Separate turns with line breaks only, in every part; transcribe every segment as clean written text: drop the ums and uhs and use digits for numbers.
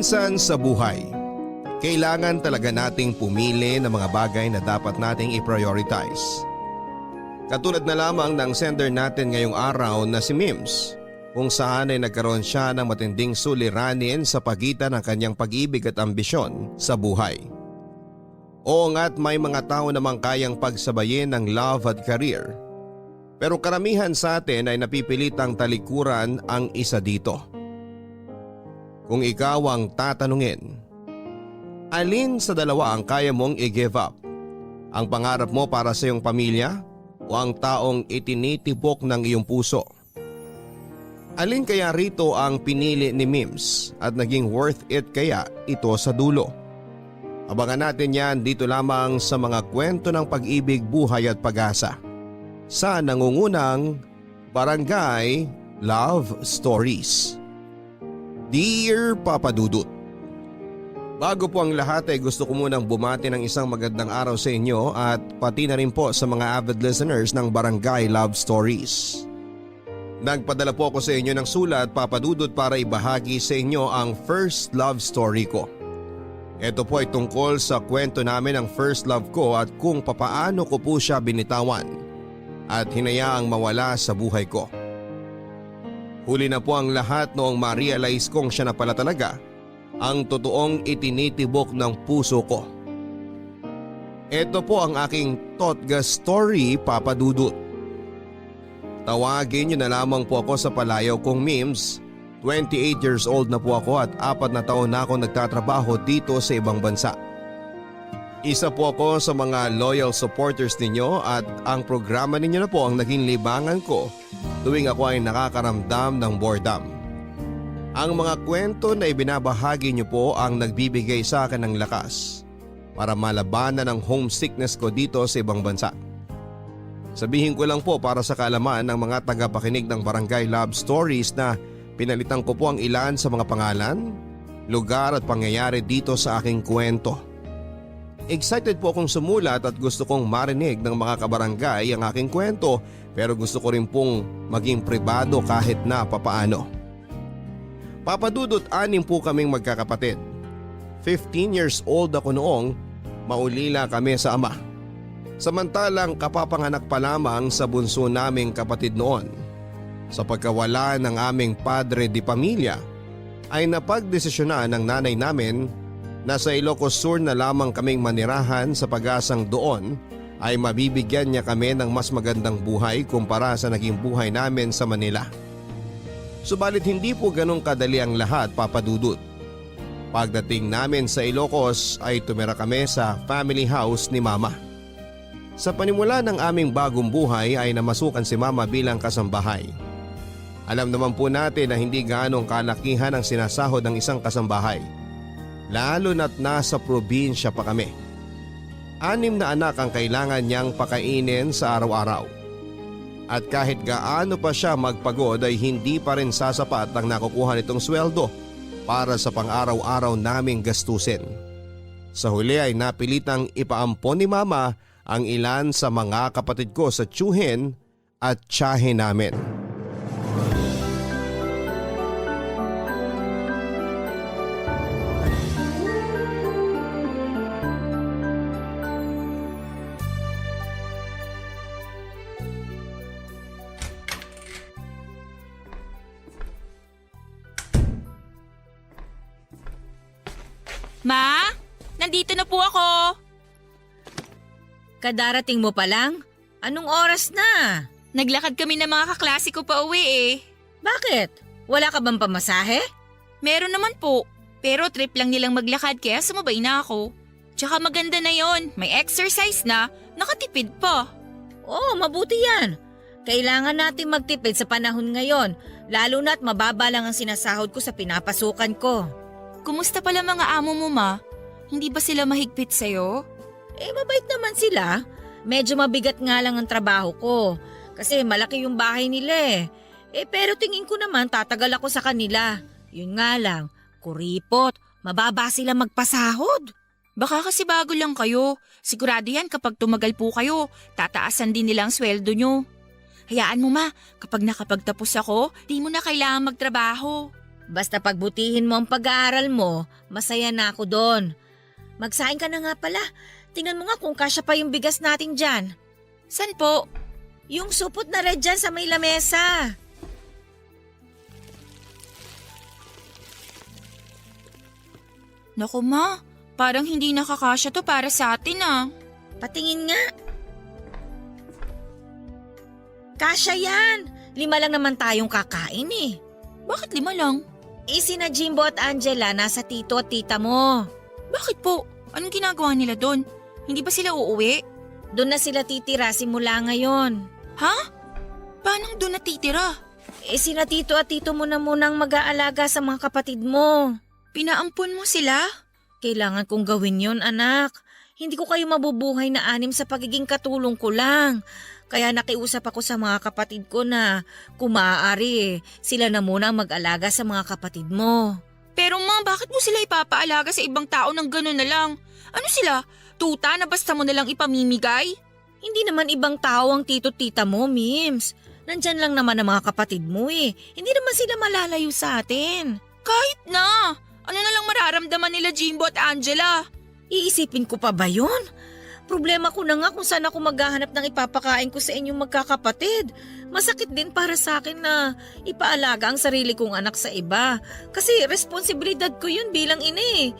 Minsan sa buhay, kailangan talaga nating pumili ng mga bagay na dapat nating i-prioritize. Katulad na lamang ng sender natin ngayong araw na si Mims, kung saan ay nagkaroon siya ng matinding suliranin sa pagitan ng kanyang pag-ibig at ambisyon sa buhay. Oo nga't may mga tao namang kayang pagsabayin ng love at career. Pero karamihan sa atin ay napipilitang talikuran ang isa dito. Kung ikaw ang tatanungin, alin sa dalawa ang kaya mong i-give up? Ang pangarap mo para sa iyong pamilya o ang taong itinitibok ng iyong puso? Alin kaya rito ang pinili ni Mims at naging worth it kaya ito sa dulo? Abangan natin yan dito lamang sa mga kwento ng pag-ibig, buhay at pag-asa sa nangungunang Barangay Love Stories. Dear Papa Dudut, bago po ang lahat ay gusto ko munang bumati ng isang magandang araw sa inyo at pati na rin po sa mga avid listeners ng Barangay Love Stories. Nagpadala po ako sa inyo ng sulat, Papa Dudut, para ibahagi sa inyo ang first love story ko. Ito po ay tungkol sa kwento namin ng first love ko at kung papaano ko po siya binitawan at hinayaang mawala sa buhay ko. Huli na po ang lahat noong ma-realize kong siya na pala talaga ang totoong itinitibok ng puso ko. Ito po ang aking Totga story, Papa Dudut. Tawagin niyo na lamang po ako sa palayaw kong Mims. 28 years old na po ako at 4 na taon na ako nagtatrabaho dito sa ibang bansa. Isa po ako sa mga loyal supporters ninyo at ang programa ninyo na po ang naging libangan ko tuwing ako ay nakakaramdam ng boredom. Ang mga kwento na ibinabahagi niyo po ang nagbibigay sa akin ng lakas para malabanan ang homesickness ko dito sa ibang bansa. Sabihin ko lang po para sa kaalaman ng mga tagapakinig ng Barangay Love Stories na pinalitan ko po ang ilan sa mga pangalan, lugar at pangyayari dito sa aking kwento. Excited po akong sumulat at gusto kong marinig ng mga kabarangay ang aking kwento, pero gusto ko rin pong maging pribado kahit na papaano. Papa Dudut, 6 po kaming magkakapatid. 15 years old ako noong maulila kami sa ama. Samantalang kapapanganak pa lamang sa bunso naming kapatid noon. Sa pagkawala ng aming padre di pamilya ay napagdesisyonan ng nanay namin na sa Ilocos Sur na lamang kaming manirahan sa pag-asang doon ay mabibigyan niya kami ng mas magandang buhay kumpara sa naging buhay namin sa Manila. Subalit hindi po ganun kadali ang lahat, Papa Dudut. Pagdating namin sa Ilocos ay tumira kami sa family house ni Mama. Sa panimula ng aming bagong buhay ay namasukan si Mama bilang kasambahay. Alam naman po natin na hindi gaanong kalakihan ang sinasahod ng isang kasambahay. Lalo na't nasa probinsya pa kami. 6 na anak ang kailangan niyang pakainin sa araw-araw. At kahit gaano pa siya magpagod ay hindi pa rin sasapat ang nakukuha nitong sweldo para sa pang-araw-araw naming gastusin. Sa huli ay napilitang ipaampon ni Mama ang ilan sa mga kapatid ko sa tiyuhin at tiyahin namin.
Ma, nandito na po ako.
Kadarating mo pa lang? Anong oras na?
Naglakad kami ng mga kaklase ko pa uwi eh.
Bakit? Wala ka bang pamasahe?
Meron naman po, pero trip lang nilang maglakad kaya sumabay na ako. Tsaka maganda na yon, may exercise na, nakatipid pa.
Oo, mabuti yan. Kailangan natin magtipid sa panahon ngayon, lalo na't mababa lang ang sinasahod ko sa pinapasukan ko.
Kumusta pala mga amo mo, Ma? Hindi ba sila mahigpit sa'yo?
Mabait naman sila. Medyo mabigat nga lang ang trabaho ko. Kasi malaki yung bahay nila eh. Pero tingin ko naman tatagal ako sa kanila. Yun nga lang, kuripot, mababa sila magpasahod.
Baka kasi bago lang kayo. Sigurado yan kapag tumagal po kayo, tataasan din nila ang sweldo nyo. Hayaan mo, Ma, kapag nakapagtapos ako, di mo na kailangan magtrabaho.
Basta pagbutihin mo ang pag-aaral mo, masaya na ako doon. Magsaing ka na nga pala. Tingnan mo nga kung kasya pa yung bigas natin dyan.
San po?
Yung supot na red dyan sa may lamesa.
Naku ma, parang hindi nakakasya to para sa atin ah.
Patingin nga. Kasya yan. 5 lang naman tayong kakain eh.
Bakit 5 lang?
Sina Jimbo at Angela nasa tito at tita mo.
Bakit po? Anong ginagawa nila doon? Hindi ba sila uuwi?
Doon na sila titira simula ngayon.
Ha? Paano doon natitira?
Sina tito at tito mo na munang mag-aalaga sa mga kapatid mo.
Pinaampon mo sila?
Kailangan kong gawin yon, anak. Hindi ko kayo mabubuhay na 6 sa pagiging katulong ko lang. Kaya nakiusap ako sa mga kapatid ko na kung maaari, sila na muna ang mag-alaga sa mga kapatid mo.
Pero ma, bakit mo sila ipapaalaga sa ibang tao ng gano'n na lang? Ano sila? Tuta na basta mo nalang ipamimigay?
Hindi naman ibang tao ang tito-tita mo, Mims. Nandyan lang naman ang mga kapatid mo eh. Hindi naman sila malalayo sa atin.
Kahit na! Ano na lang mararamdaman nila Jimbo at Angela?
Iisipin ko pa ba yun? Problema ko na nga kung saan ako maghahanap ng ipapakain ko sa inyong magkakapatid. Masakit din para sa akin na ipaalaga ang sarili kong anak sa iba. Kasi responsibilidad ko yun bilang ina eh.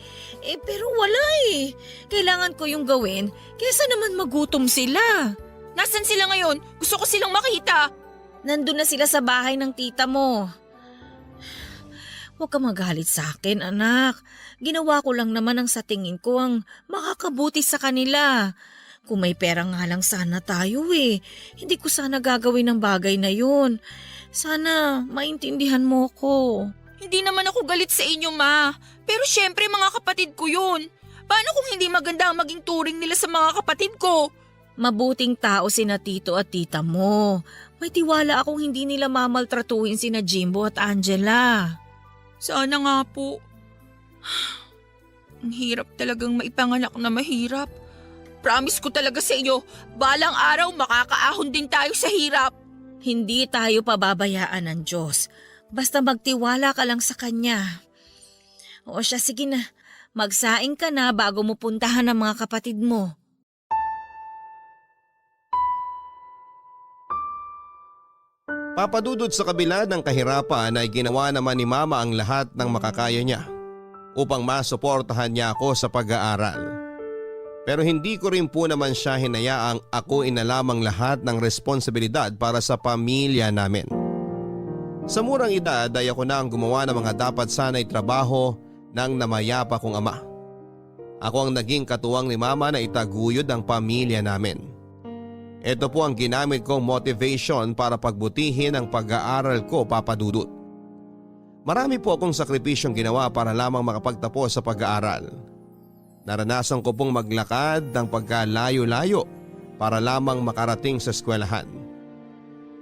Pero wala eh. Kailangan ko yung gawin kaysa naman magutom sila.
Nasaan sila ngayon? Gusto ko silang makita.
Nandun na sila sa bahay ng tita mo. Huwag ka magalit sa akin, anak. Ginawa ko lang naman ang sa tingin ko ang makakabuti sa kanila. Kung may pera nga lang sana tayo eh. Hindi ko sana gagawin ang bagay na yun. Sana maintindihan mo ko.
Hindi naman ako galit sa inyo, ma. Pero syempre mga kapatid ko yun. Paano kung hindi maganda ang maging turing nila sa mga kapatid ko?
Mabuting tao sina tito at tita mo. May tiwala akong hindi nila mamaltratuhin sina Jimbo at Angela.
Sana nga po. Ang hirap talagang maipanganak na mahirap. Promise ko talaga sa inyo, balang araw makakaahon din tayo sa hirap.
Hindi tayo pababayaan ng Diyos. Basta magtiwala ka lang sa Kanya. O siya, sige na. Magsaing ka na bago mo puntahan ang mga kapatid mo.
Papadudod sa kabila ng kahirapan ay ginawa naman ni Mama ang lahat ng makakaya niya upang masuportahan niya ako sa pag-aaral. Pero hindi ko rin po naman siya hinayaang ako inalamang lahat ng responsibilidad para sa pamilya namin. Sa murang edad ay ako na ang gumawa ng mga dapat sana'y trabaho ng namayapa kong ama. Ako ang naging katuwang ni Mama na itaguyod ang pamilya namin. Ito po ang ginamit kong motivation para pagbutihin ang pag-aaral ko, Papadudot. Marami po akong sakripisyong ginawa para lamang makapagtapos sa pag-aaral. Naranasan ko pong maglakad ng pagkalayo-layo para lamang makarating sa eskwelahan.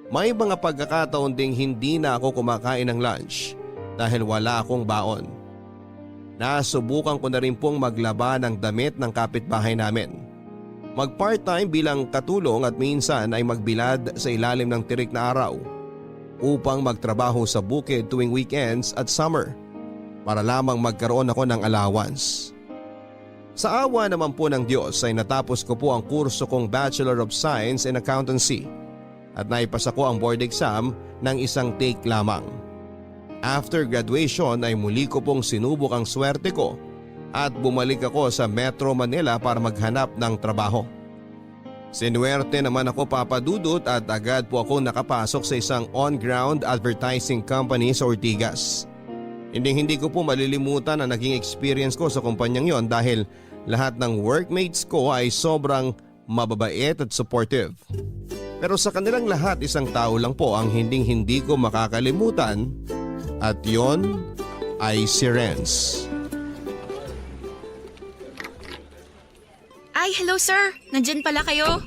May mga pagkakataon ding hindi na ako kumakain ng lunch dahil wala akong baon. Nasubukan ko na rin pong maglaba ng damit ng kapitbahay namin. Mag-part-time bilang katulong at minsan ay magbilad sa ilalim ng tirik na araw upang magtrabaho sa bukid tuwing weekends at summer para lamang magkaroon ako ng allowance. Sa awa naman po ng Diyos ay natapos ko po ang kurso kong Bachelor of Science in Accountancy at naipasa ko ang board exam ng isang take lamang. After graduation ay muli ko pong sinubok ang swerte ko at bumalik ako sa Metro Manila para maghanap ng trabaho. Sinuwerte naman ako, Papadudot, at agad po ako nakapasok sa isang on-ground advertising company sa Ortigas. Hindi ko po malilimutan ang naging experience ko sa kumpanyang yon dahil lahat ng workmates ko ay sobrang mababait at supportive. Pero sa kanilang lahat, isang tao lang po ang hindi ko makakalimutan at yon ay si Renz.
Ay, hello sir. Nandyan pala kayo.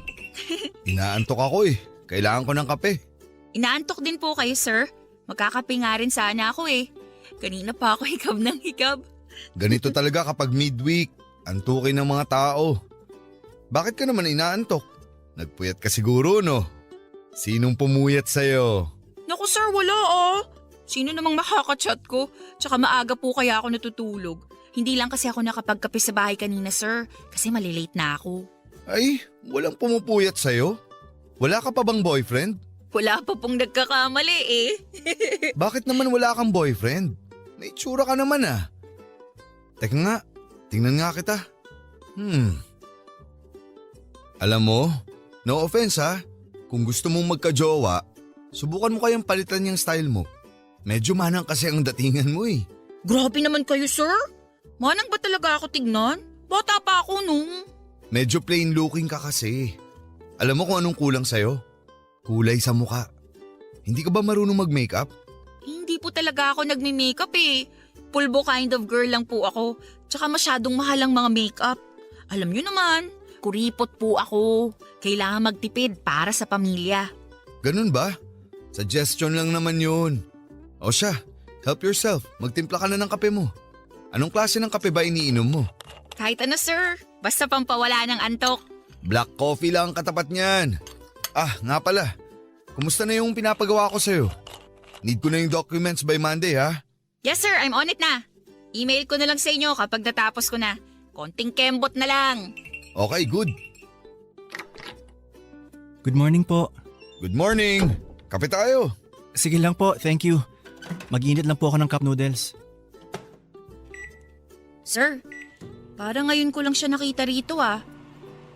Inaantok ako eh. Kailangan ko ng kape.
Inaantok din po kayo sir. Magkakape nga rin sana ako eh. Kanina pa ako hikab ng hikab.
Ganito talaga kapag midweek. Antukin ng mga tao. Bakit ka naman inaantok? Nagpuyat ka siguro, no? Sinong pumuyat sa'yo?
Naku sir, wala ah. Sino namang makaka-chat ko? Tsaka maaga po kaya ako natutulog. Hindi lang kasi ako nakapagkape sa bahay kanina, sir. Kasi malilate na ako.
Ay, walang pumupuyat sa'yo? Wala ka pa bang boyfriend?
Wala pa pong nagkakamali eh.
Bakit naman wala kang boyfriend? May itsura ka naman ah. Teka nga, tingnan nga kita. Alam mo, no offense ha, kung gusto mong magka-jowa, subukan mo kayang palitan yung style mo. Medyo manang kasi ang datingan mo eh.
Grabe naman kayo, sir. Manang ba talaga ako tignan? Bata pa ako nung.
Medyo plain looking ka kasi. Alam mo kung anong kulang sa'yo? Kulay sa mukha. Hindi ka ba marunong mag-makeup?
Hindi po talaga ako nagme-makeup eh. Pulbo kind of girl lang po ako. Tsaka masyadong mahal ang mga makeup. Alam nyo naman, kuripot po ako. Kailangan magtipid para sa pamilya.
Ganun ba? Suggestion lang naman yun. O siya, help yourself. Magtimpla ka na ng kape mo. Anong klase ng kape ba iniinom mo?
Kahit ano sir, basta pampawala ng antok.
Black coffee lang ang katapat niyan. Ah, nga pala. Kumusta na yung pinapagawa ko sa'yo? Need ko na yung documents by Monday ha?
Yes sir, I'm on it na. Email ko na lang sa inyo kapag natapos ko na. Konting kembot na lang.
Okay, good.
Good morning po.
Good morning. Kape tayo.
Sige lang po, thank you. Mag-init lang po ako ng cup noodles.
Sir, parang ngayon ko lang siya nakita rito ah.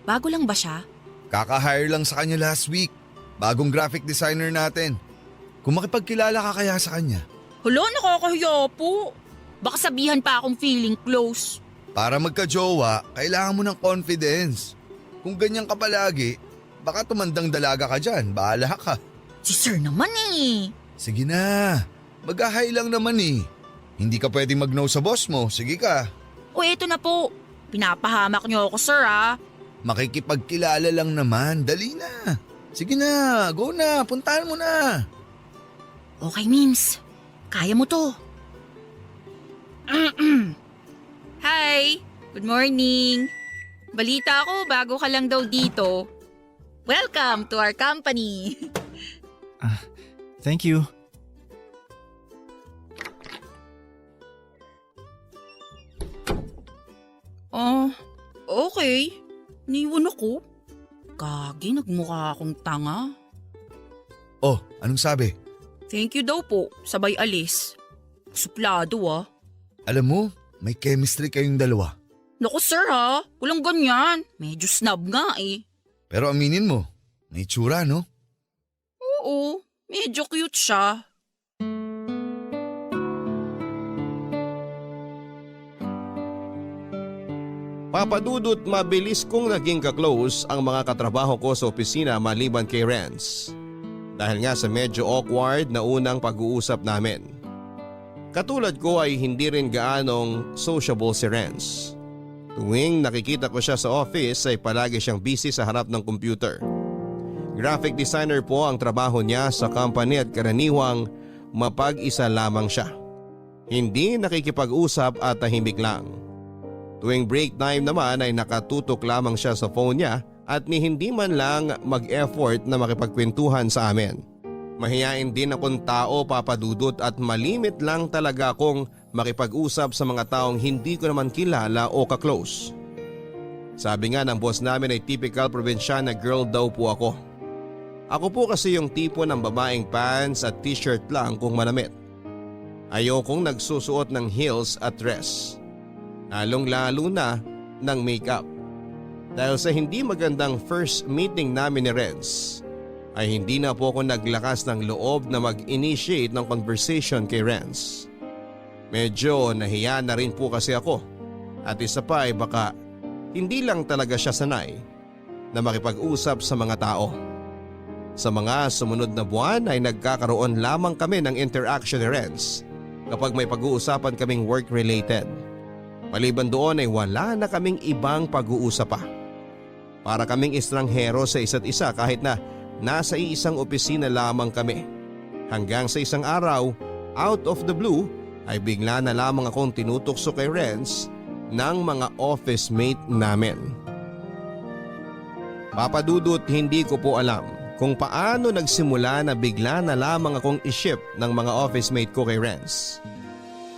Bago lang ba siya?
Kaka-hire lang sa kanya last week. Bagong graphic designer natin. Kung makipagkilala ka kaya sa kanya.
Hala, nakakahiya po. Baka sabihan pa akong feeling close.
Para magka-jowa, kailangan mo ng confidence. Kung ganyan ka palagi, baka tumandang dalaga ka dyan. Bahala ka.
Si sir naman eh.
Sige na. Mag-ahay lang naman eh. Hindi ka pwedeng mag-no sa boss mo. Sige ka.
O eto na po. Pinapahamak niyo ako sir ah.
Makikipagkilala lang naman. Dali na. Sige na. Go na. Puntahan mo na.
Okay Mims, kaya mo to. Hi, good morning. Balita ko bago ka lang daw dito. Welcome to our company.
Thank you.
Okay. Niwan ako. Gagi, nagmukha akong tanga.
Oh, anong sabi?
Thank you daw po, sabay alis. Suplado ah.
Alam mo, may chemistry kayong dalawa.
Naku sir ha, walang ganyan. Medyo snob nga eh.
Pero aminin mo, may tsura no?
Oo, medyo cute siya.
Papadudot mabilis kong naging ka-close ang mga katrabaho ko sa opisina maliban kay Renz. Dahil nga sa medyo awkward na unang pag-uusap namin. Katulad ko ay hindi rin gaanong sociable si Renz. Tuwing nakikita ko siya sa office ay palagi siyang busy sa harap ng computer. Graphic designer po ang trabaho niya sa company at karaniwang mapag-isa lamang siya. Hindi nakikipag-usap at tahimik lang. Tuwing break time naman ay nakatutok lamang siya sa phone niya at ni hindi man lang mag-effort na makipagkwentuhan sa amin. Mahiyain din akong tao papadudot at malimit lang talaga akong makipag-usap sa mga taong hindi ko naman kilala o ka-close. Sabi nga ng boss namin ay typical probinsyana girl daw po ako. Ako po kasi yung tipo ng babaeng pants at t-shirt lang kung manamit. Ayokong nagsusuot ng heels at dress. Lalong-lalo na ng makeup. Dahil sa hindi magandang first meeting namin ni Renz, ay hindi na po ako naglakas ng loob na mag-initiate ng conversation kay Renz. Medyo nahiya na rin po kasi ako at isa pa ay baka hindi lang talaga siya sanay na makipag-usap sa mga tao. Sa mga sumunod na buwan ay nagkakaroon lamang kami ng interaction ni Renz kapag may pag-uusapan kaming work-related. Maliban doon ay wala na kaming ibang pag-uusap pa. Para kaming estranghero sa isa't isa kahit na nasa isang opisina lamang kami. Hanggang sa isang araw, out of the blue, ay bigla na lamang akong tinutokso kay Renz ng mga office mate namin. Papadudot, hindi ko po alam kung paano nagsimula na bigla na lamang akong iship ng mga office mate ko kay Renz.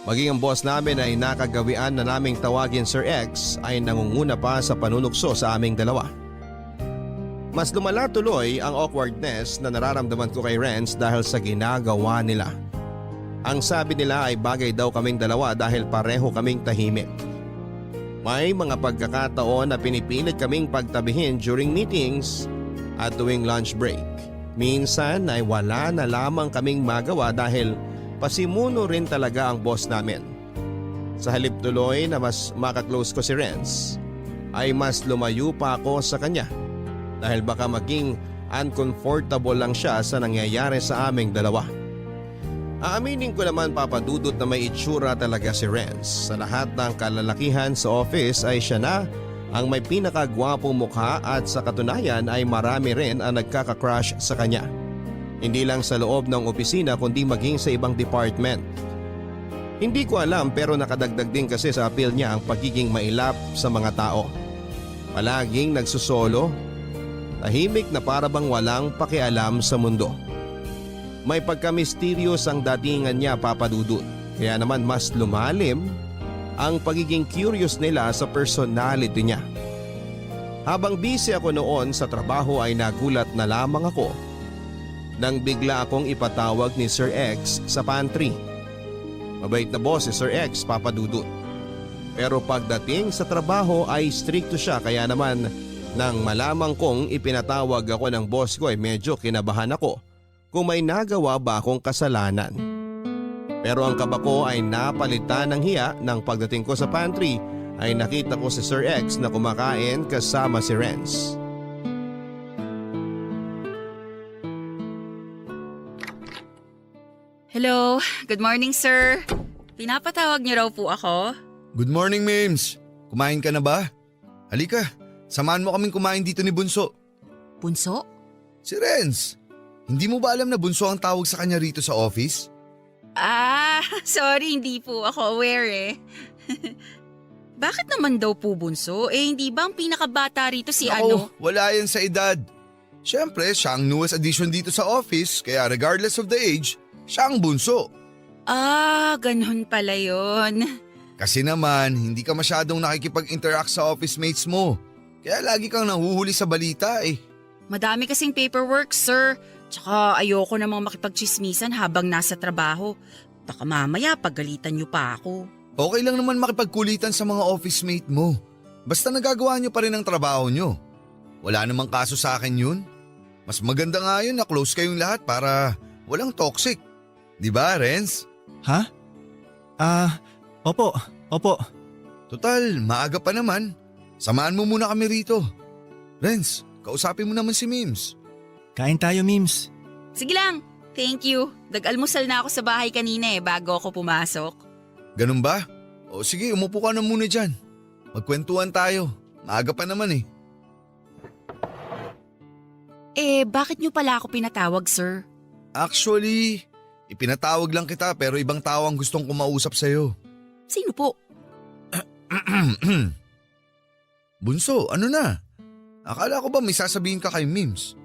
Maging ang boss namin ay nakagawian na naming tawagin Sir X ay nangunguna pa sa panunukso sa aming dalawa. Mas lumala tuloy ang awkwardness na nararamdaman ko kay Renz dahil sa ginagawa nila. Ang sabi nila ay bagay daw kaming dalawa dahil pareho kaming tahimik. May mga pagkakataon na pinipilit kaming pagtabihin during meetings at tuwing lunch break. Minsan ay wala na lamang kaming magawa dahil pasimuno rin talaga ang boss namin. Sa halip tuloy na mas makaklose ko si Renz, ay mas lumayo pa ako sa kanya dahil baka maging uncomfortable lang siya sa nangyayari sa aming dalawa. Aaminin ko naman papadudot na may itsura talaga si Renz. Sa lahat ng kalalakihan sa office ay siya na ang may pinakagwapong mukha at sa katunayan ay marami rin ang nagkaka-crush sa kanya. Hindi lang sa loob ng opisina kundi maging sa ibang department. Hindi ko alam pero nakadagdag din kasi sa appeal niya ang pagiging mailap sa mga tao. Palaging nagsusolo, tahimik na para bang walang pakialam sa mundo. May pagka-mysterious ang datingan niya papadudot, kaya naman mas lumalim ang pagiging curious nila sa personality niya. Habang busy ako noon sa trabaho ay nagulat na lamang ako nang bigla akong ipatawag ni Sir X sa pantry. Mabait na boss si Sir X, papadudot. Pero pagdating sa trabaho ay stricto siya kaya naman nang malamang kong ipinatawag ako ng boss ko ay medyo kinabahan ako kung may nagawa ba akong kasalanan. Pero ang kaba ko ay napalitan ng hiya nang pagdating ko sa pantry ay nakita ko si Sir X na kumakain kasama si Renz.
Hello, good morning sir. Pinapatawag niyo raw po ako?
Good morning, Mims. Kumain ka na ba? Halika, samahan mo kaming kumain dito ni Bunso.
Bunso?
Si Renz. Hindi mo ba alam na Bunso ang tawag sa kanya rito sa office?
Sorry, hindi po ako aware eh. Bakit naman daw po bunso? Hindi ba ang pinakabata rito si
Ako, wala yan sa edad. Siyempre, siya ang newest addition dito sa office kaya regardless of the age, siya ang bunso.
Ganun pala yun.
Kasi naman, hindi ka masyadong nakikipag-interact sa office mates mo. Kaya lagi kang nahuhuli sa balita eh.
Madami kasing paperwork, sir. Tsaka ayoko namang makipagchismisan habang nasa trabaho. Baka mamaya pagalitan niyo pa ako.
Okay lang naman makipagkulitan sa mga office mate mo. Basta nagagawa niyo pa rin ang trabaho niyo. Wala namang kaso sa akin yun. Mas maganda nga yun na close kayong lahat para walang toxic. Di ba, Renz?
Ha? Opo.
Total, maaga pa naman. Samahan mo muna kami rito. Renz, kausapin mo naman si Mims.
Kain tayo, Mims.
Sige lang, thank you. Nag-almusal na ako sa bahay kanina bago ako pumasok.
Ganun ba? O sige, umupo ka na muna dyan. Magkwentuhan tayo. Maaga pa naman eh.
Bakit niyo pala ako pinatawag, sir?
Actually, ipinatawag lang kita pero ibang tao ang gustong kumausap sa'yo.
Sino po?
Bunso, ano na? Akala ko ba may sasabihin ka kay Mims?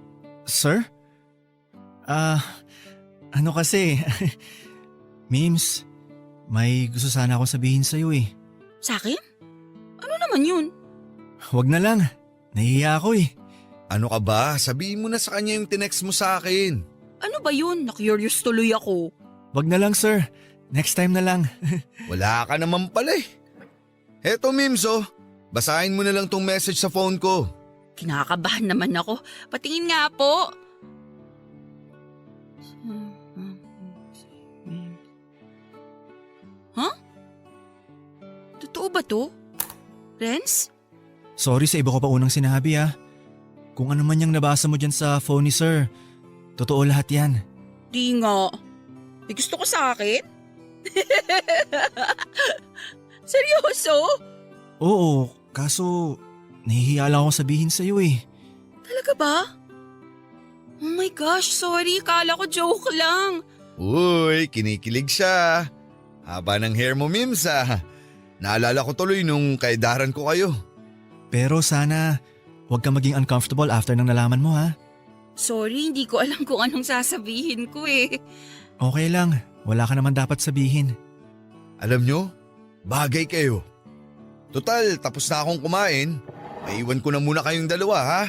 Sir? Ano kasi? Mims, may gusto sana akong sabihin sa'yo eh.
Sa akin? Ano naman yun?
Huwag na lang. Nahihiya ako eh.
Ano ka ba? Sabihin mo na sa kanya yung tinext mo sa akin.
Ano ba yun? Na-curious tuloy ako.
Huwag na lang, sir. Next time na lang.
Wala ka naman pala eh. Heto Mims oh, basahin mo na lang tong message sa phone ko.
Kinakabahan naman ako. Patingin nga po. Huh? Totoo ba to? Renz?
Sorry sa iba ko pa unang sinabi ah. Kung ano man yung nabasa mo dyan sa phone ni sir, totoo lahat yan.
Di nga. May gusto ko sa akin? Seryoso?
Oo, kaso nahihiya lang akong sabihin sa'yo eh.
Talaga ba? Oh my gosh, sorry. Kala ko joke lang.
Uy, kinikilig siya. Haba ng hair mo, Mims ah. Naalala ko tuloy nung kaedaran ko kayo.
Pero sana huwag ka maging uncomfortable after nang nalaman mo ha.
Sorry, hindi ko alam kung anong sasabihin ko eh.
Okay lang, wala ka naman dapat sabihin.
Alam nyo, bagay kayo. Total, tapos na akong kumain. Maiwan ko na muna kayong dalawa ha.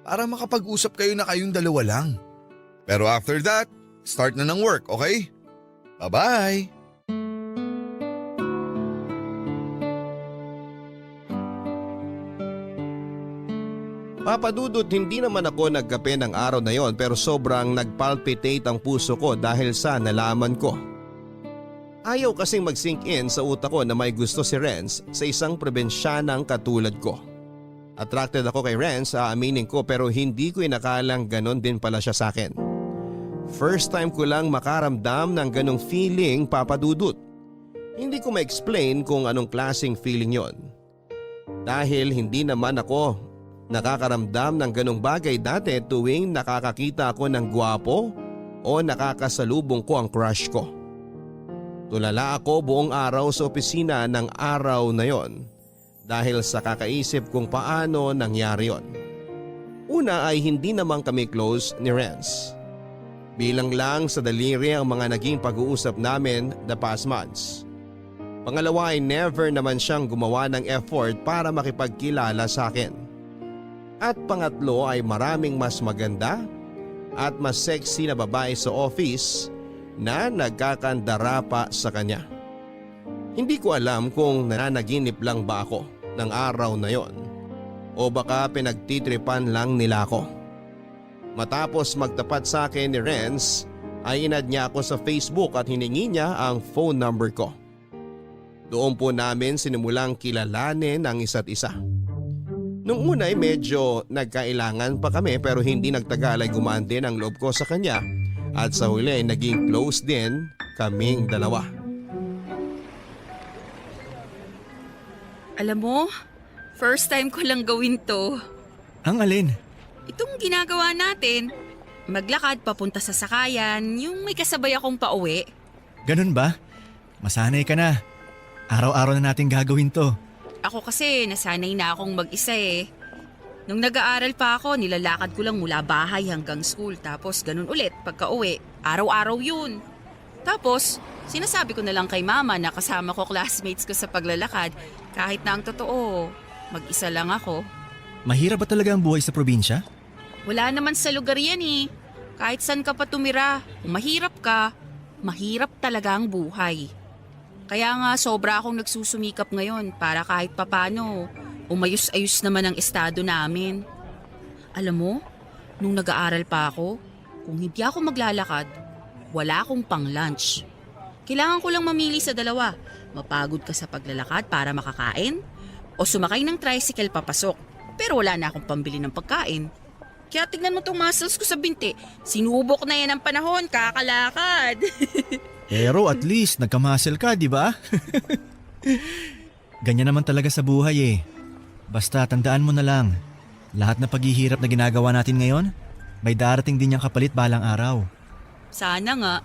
Para makapag-usap kayo na kayong dalawa lang. Pero after that, start na ng work, okay? Bye-bye!
Papadudot, hindi naman ako nagkape ng araw na yon pero sobrang nagpalpitate ang puso ko dahil sa nalaman ko. Ayaw kasing mag-sink in sa utak ko na may gusto si Renz sa isang probinsyanang katulad ko. Attracted ako kay Renz, aaminin ko, pero hindi ko inakalang ganon din pala siya sa akin. First time ko lang makaramdam ng ganong feeling, Papadudot. Hindi ko ma-explain kung anong klaseng feeling yon. Dahil hindi naman ako nakakaramdam ng ganong bagay dati tuwing nakakakita ako ng gwapo o nakakasalubong ko ang crush ko. Tulala ako buong araw sa opisina ng araw na yon dahil sa kakaisip kung paano nangyari yon. Una ay hindi naman kami close ni Renz. Bilang lang sa daliri ang mga naging pag-uusap namin the past months. Pangalawa ay never naman siyang gumawa ng effort para makipagkilala sa akin. At pangatlo ay maraming mas maganda at mas sexy na babae sa office na nagkakandara pa sa kanya. Hindi ko alam kung nananaginip lang ba ako ng araw na yon o baka pinagtitripan lang nila ako. Matapos magtapat sa akin ni Renz ay inad niya ako sa Facebook at hiningi niya ang phone number ko. Doon po namin sinimulang kilalanin ang isa't isa. Nung una ay medyo nagkailangan pa kami pero hindi nagtagal ay gumaan din ang loob ko sa kanya at sa huli ay naging close din kaming dalawa.
Alam mo, first time ko lang gawin to.
Ang alin?
Itong ginagawa natin, maglakad papunta sa sakayan, yung may kasabay akong pauwi.
Ganun ba? Masanay ka na. Araw-araw na natin gagawin to.
Ako kasi nasanay na akong mag-isa eh. Nung nag-aaral pa ako, nilalakad ko lang mula bahay hanggang school tapos ganun ulit pagka-uwi. Araw-araw yun. Tapos, sinasabi ko na lang kay mama na kasama ko classmates ko sa paglalakad kahit na ang totoo, mag-isa lang ako.
Mahirap ba talaga ang buhay sa probinsya?
Wala naman sa lugar yan eh. Kahit saan ka pa tumira, kung mahirap ka, mahirap talaga ang buhay. Kaya nga sobra akong nagsusumikap ngayon para kahit papano umayos-ayos naman ang estado namin. Alam mo, nung nag-aaral pa ako, kung hindi ako maglalakad, wala akong pang-lunch. Kailangan ko lang mamili sa dalawa. Mapagod ka sa paglalakad para makakain o sumakay ng tricycle papasok. Pero wala na akong pambili ng pagkain. Kaya tignan mo tong muscles ko sa binti. Sinubok na yan ang panahon, kakalakad.
Pero at least nagka-muscle ka, di ba? Ganyan naman talaga sa buhay eh. Basta tandaan mo na lang, lahat na paghihirap na ginagawa natin ngayon, may darating din niyang kapalit balang araw.
Sana nga.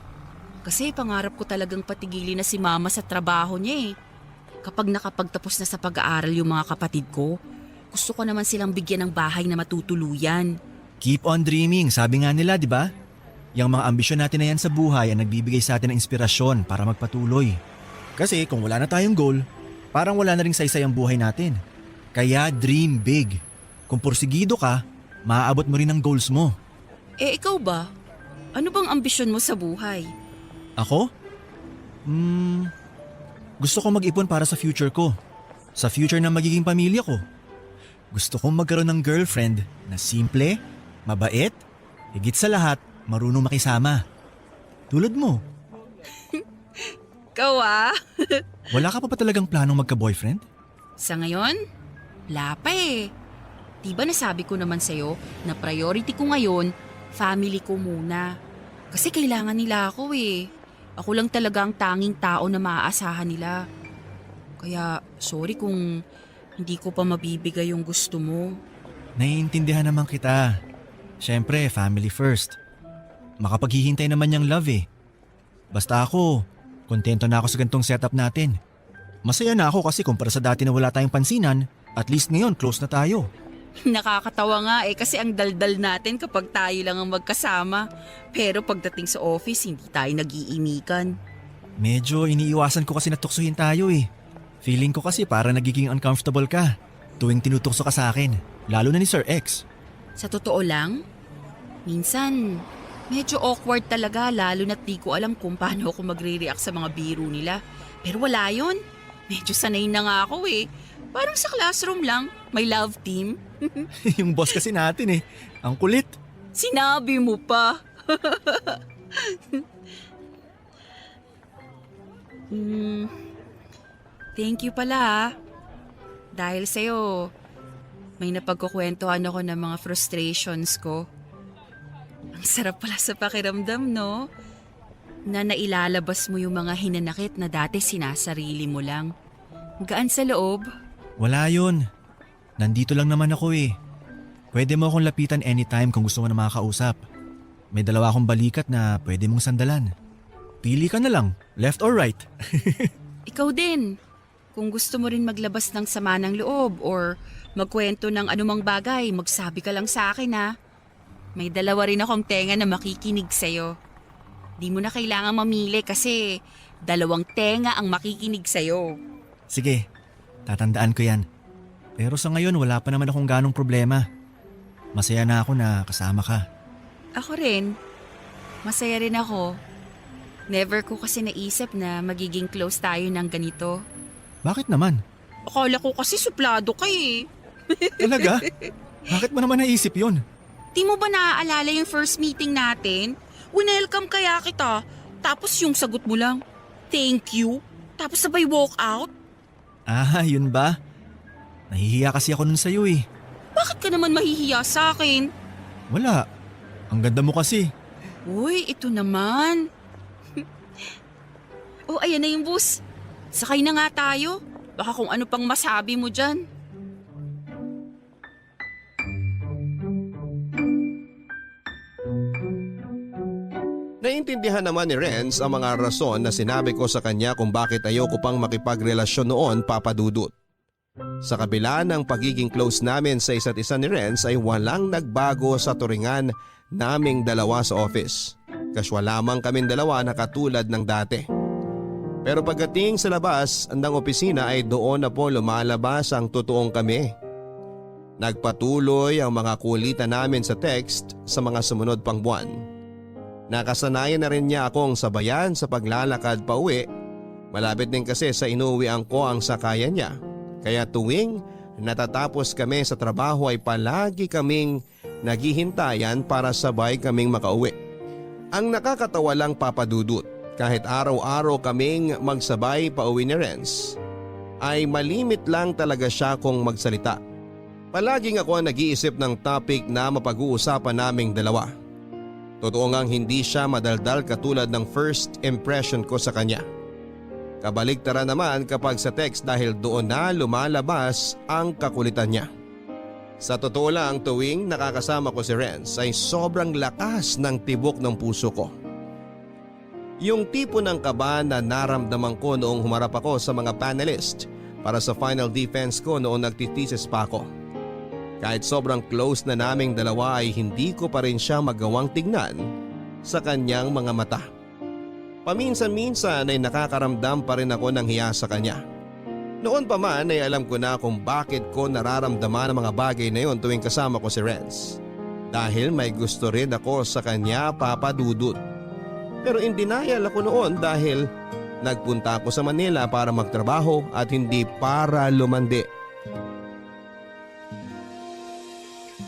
Kasi pangarap ko talagang patigilin na si mama sa trabaho niya eh. Kapag nakapagtapos na sa pag-aaral yung mga kapatid ko, gusto ko naman silang bigyan ng bahay na matutuluyan.
Keep on dreaming, sabi nga nila, di ba? Yang mga ambisyon natin na yan sa buhay ang nagbibigay sa atin ng inspirasyon para magpatuloy. Kasi kung wala na tayong goal, parang wala na ring saysay ang buhay natin. Kaya dream big. Kung porsigido ka, maaabot mo rin ang goals mo.
Eh ikaw ba? Ano bang ambisyon mo sa buhay?
Ako? Gusto kong mag-ipon para sa future ko. Sa future ng magiging pamilya ko. Gusto kong magkaroon ng girlfriend na simple, mabait, higit sa lahat, marunong makisama. Tulad mo.
Ikaw ah?
Wala ka pa talagang planong magka-boyfriend?
Sa ngayon, wala pa eh. Diba nasabi ko naman sa'yo na priority ko ngayon, family ko muna. Kasi kailangan nila ako eh. Ako lang talaga ang tanging tao na maaasahan nila. Kaya sorry kung hindi ko pa mabibigay yung gusto mo.
Naiintindihan naman kita. Siyempre, family first. Makapaghihintay naman yung love eh. Basta ako, kontento na ako sa gantong setup natin. Masaya na ako kasi kumpara sa dati na wala tayong pansinan, at least ngayon close na tayo.
Nakakatawa nga kasi ang daldal natin kapag tayo lang ang magkasama. Pero pagdating sa office, hindi tayo nag-iimikan.
Medyo iniiwasan ko kasi na tuksohin tayo eh. Feeling ko kasi para nagiging uncomfortable ka tuwing tinutukso ka sa akin, lalo na ni Sir X.
Sa totoo lang, minsan medyo awkward talaga lalo na't di ko alam kung paano ako magre-react sa mga biro nila. Pero wala yun. Medyo sanay na nga ako eh. Parang sa classroom lang, may love team.
Yung boss kasi natin eh, ang kulit.
Sinabi mo pa. Thank you pala ah. Dahil sa'yo, may napagkukwentuhan ako ng mga frustrations ko. Ang sarap pala sa pakiramdam, no? Na nailalabas mo yung mga hinanakit na dati sinasarili mo lang. Gaan sa loob.
Wala yun. Nandito lang naman ako eh. Pwede mo akong lapitan anytime kung gusto mo na makakausap. May dalawa akong balikat na pwede mong sandalan. Pili ka na lang, left or right.
Ikaw din. Kung gusto mo rin maglabas ng sama ng loob or magkwento ng anumang bagay, magsabi ka lang sa akin ha. May dalawa rin akong tenga na makikinig sa'yo. Di mo na kailangan mamili kasi 2 tenga ang makikinig sa'yo.
Sige, tatandaan ko yan. Pero sa ngayon wala pa naman akong ganong problema. Masaya na ako na kasama ka.
Ako rin. Masaya rin ako. Never ko kasi naisip na magiging close tayo ng ganito.
Bakit naman?
Akala ko kasi suplado ka eh.
Talaga? Bakit mo naman naisip yun?
Di mo ba naaalala yung first meeting natin? Winelcome kaya kita. Tapos yung sagot mo lang, thank you. Tapos sabay walk out.
Ah, yun ba? Nahihiya kasi ako nun sa'yo eh.
Bakit ka naman mahihiya sa akin?
Wala. Ang ganda mo kasi.
Uy, ito naman. Oh, ayan na yung bus. Sakay na nga tayo. Baka kung ano pang masabi mo dyan.
Naintindihan naman ni Renz ang mga rason na sinabi ko sa kanya kung bakit ayoko pang makipagrelasyon noon, Papa Dudut. Sa kabila ng pagiging close namin sa isa't isa ni Renz ay walang nagbago sa turingan naming dalawa sa office. Kaswa lamang kaming dalawa na katulad ng dati. Pero pagdating sa labas ng opisina ay doon na po lumalabas ang totoong kami. Nagpatuloy ang mga kulitan namin sa text sa mga sumunod pang buwan. Nakasanayan na rin niya akong sabayan sa paglalakad pa uwi. Malapit din kasi sa inuwian ko ang sakayan niya. Kaya tuwing natatapos kami sa trabaho ay palagi kaming naghihintayan para sabay kaming makauwi. Ang nakakatawa lang, Papa Dudut, kahit araw-araw kaming magsabay pa uwi ni Renz, ay malimit lang talaga siya kung magsalita. Palaging ako ang nag-iisip ng topic na mapag-uusapan naming dalawa. Totoo ngang hindi siya madaldal katulad ng first impression ko sa kanya. Kabaligtaran naman kapag sa text dahil doon na lumalabas ang kakulitan niya. Sa totoo lang, tuwing nakakasama ko si Renz ay sobrang lakas ng tibok ng puso ko. Yung tipo ng kaba na naramdaman ko noong humarap ako sa mga panelist para sa final defense ko noong nagtitesis pa ako. Kahit sobrang close na naming dalawa ay hindi ko pa rin siya magawang tignan sa kanyang mga mata. Paminsan-minsan ay nakakaramdam pa rin ako ng hiya sa kanya. Noon pa man ay alam ko na kung bakit ko nararamdaman ang mga bagay na yon tuwing kasama ko si Renz. Dahil may gusto rin ako sa kanya, Papa Dudut. Pero in denial ako noon dahil nagpunta ako sa Manila para magtrabaho at hindi para lumandi.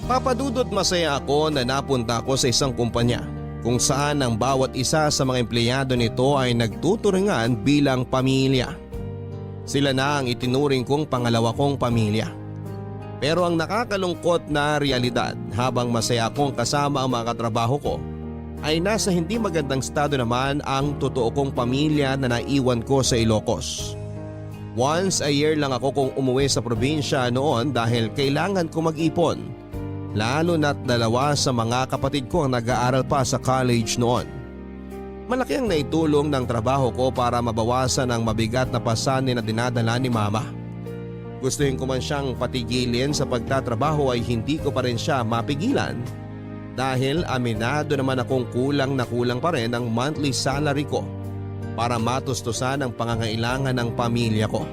Papa Dudut, masaya ako na napunta ako sa isang kumpanya kung saan ang bawat isa sa mga empleyado nito ay nagtuturingan bilang pamilya. Sila na ang itinuring kong pangalawa kong pamilya. Pero ang nakakalungkot na realidad habang masaya akong kasama ang mga katrabaho ko ay nasa hindi magandang estado naman ang totoo kong pamilya na naiwan ko sa Ilocos. Once a year lang ako kung umuwi sa probinsya noon dahil kailangan ko mag-ipon. Lalo na't dalawa sa mga kapatid ko ang nag-aaral pa sa college noon. Malaki ang naitulong ng trabaho ko para mabawasan ang mabigat na pasanin na dinadala ni Mama. gustuhin ko man siyang patigilin sa pagtatrabaho ay hindi ko pa rin siya mapigilan dahil aminado naman akong kulang na kulang pa rin ang monthly salary ko para matustusan ang pangangailangan ng pamilya ko.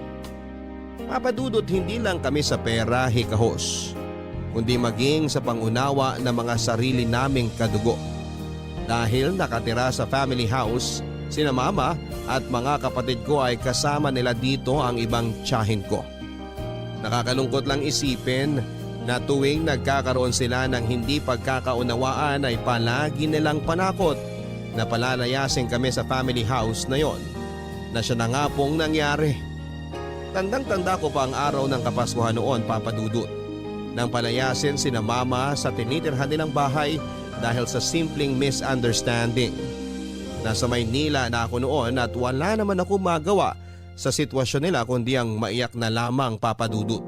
Papadudot hindi lang kami sa pera hikahos, kundi maging sa pangunawa ng mga sarili naming kadugo. Dahil nakatira sa family house, sina mama at mga kapatid ko ay kasama nila dito ang ibang tiyahin ko. Nakakalungkot lang isipin na tuwing nagkakaroon sila ng hindi pagkakaunawaan ay palagi nilang panakot na palalayasin kami sa family house na yon, na siya na nga pong nangyari. Tandang-tanda ko pa ang araw ng Kapaskuhan noon, Papa Dudut, nang palayasin sina mama sa tinitirhan nilang bahay dahil sa simpleng misunderstanding. Nasa Maynila na ako noon at wala naman ako magawa sa sitwasyon nila kundi ang maiyak na lamang, Papa Dudut.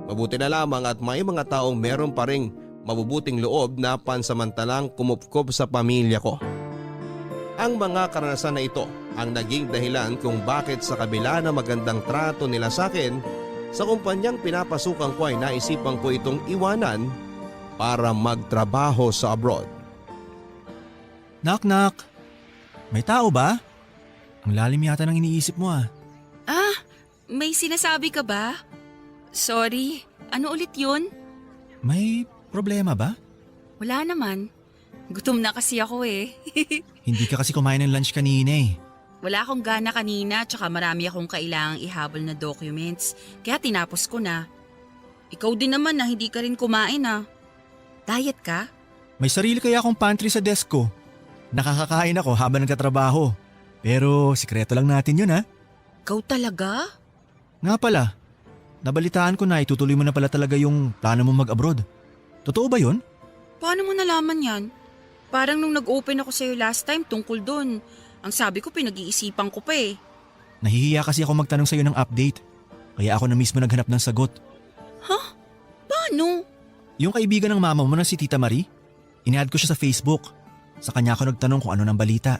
Mabuti na lamang at may mga taong meron pa ring mabubuting loob na pansamantalang kumupkob sa pamilya ko. Ang mga karanasan na ito ang naging dahilan kung bakit sa kabila na magandang trato nila sa akin, sa kumpanyang pinapasukan ko ay naisipan ko itong iwanan para magtrabaho sa abroad.
Knock knock. May tao ba? Ang lalim yata ng iniisip mo ah.
May sinasabi ka ba? Sorry, ano ulit yun?
May problema ba?
Wala naman. Gutom na kasi ako eh.
Hindi ka kasi kumain ng lunch kanina eh.
Wala akong gana kanina tsaka marami akong kailangang ihabol na documents. Kaya tinapos ko na. Ikaw din naman na hindi ka rin kumain ah. Diet ka?
May sarili kaya akong pantry sa desk ko. Nakakakain ako habang nagtatrabaho. Pero sikreto lang natin yun ha.
Ikaw talaga?
Nga pala, nabalitaan ko na itutuloy mo na pala talaga yung plano mo mag-abroad. Totoo ba yun?
Paano mo nalaman yan? Parang nung nag-open ako sa'yo last time tungkol dun. Ang sabi ko pinag-iisipan ko pa eh.
Nahihiya kasi ako magtanong sa'yo ng update. Kaya ako na mismo naghanap ng sagot.
Paano?
Yung kaibigan ng mama mo na si Tita Marie, in-add ko siya sa Facebook. Sa kanya ako nagtanong kung ano ng balita.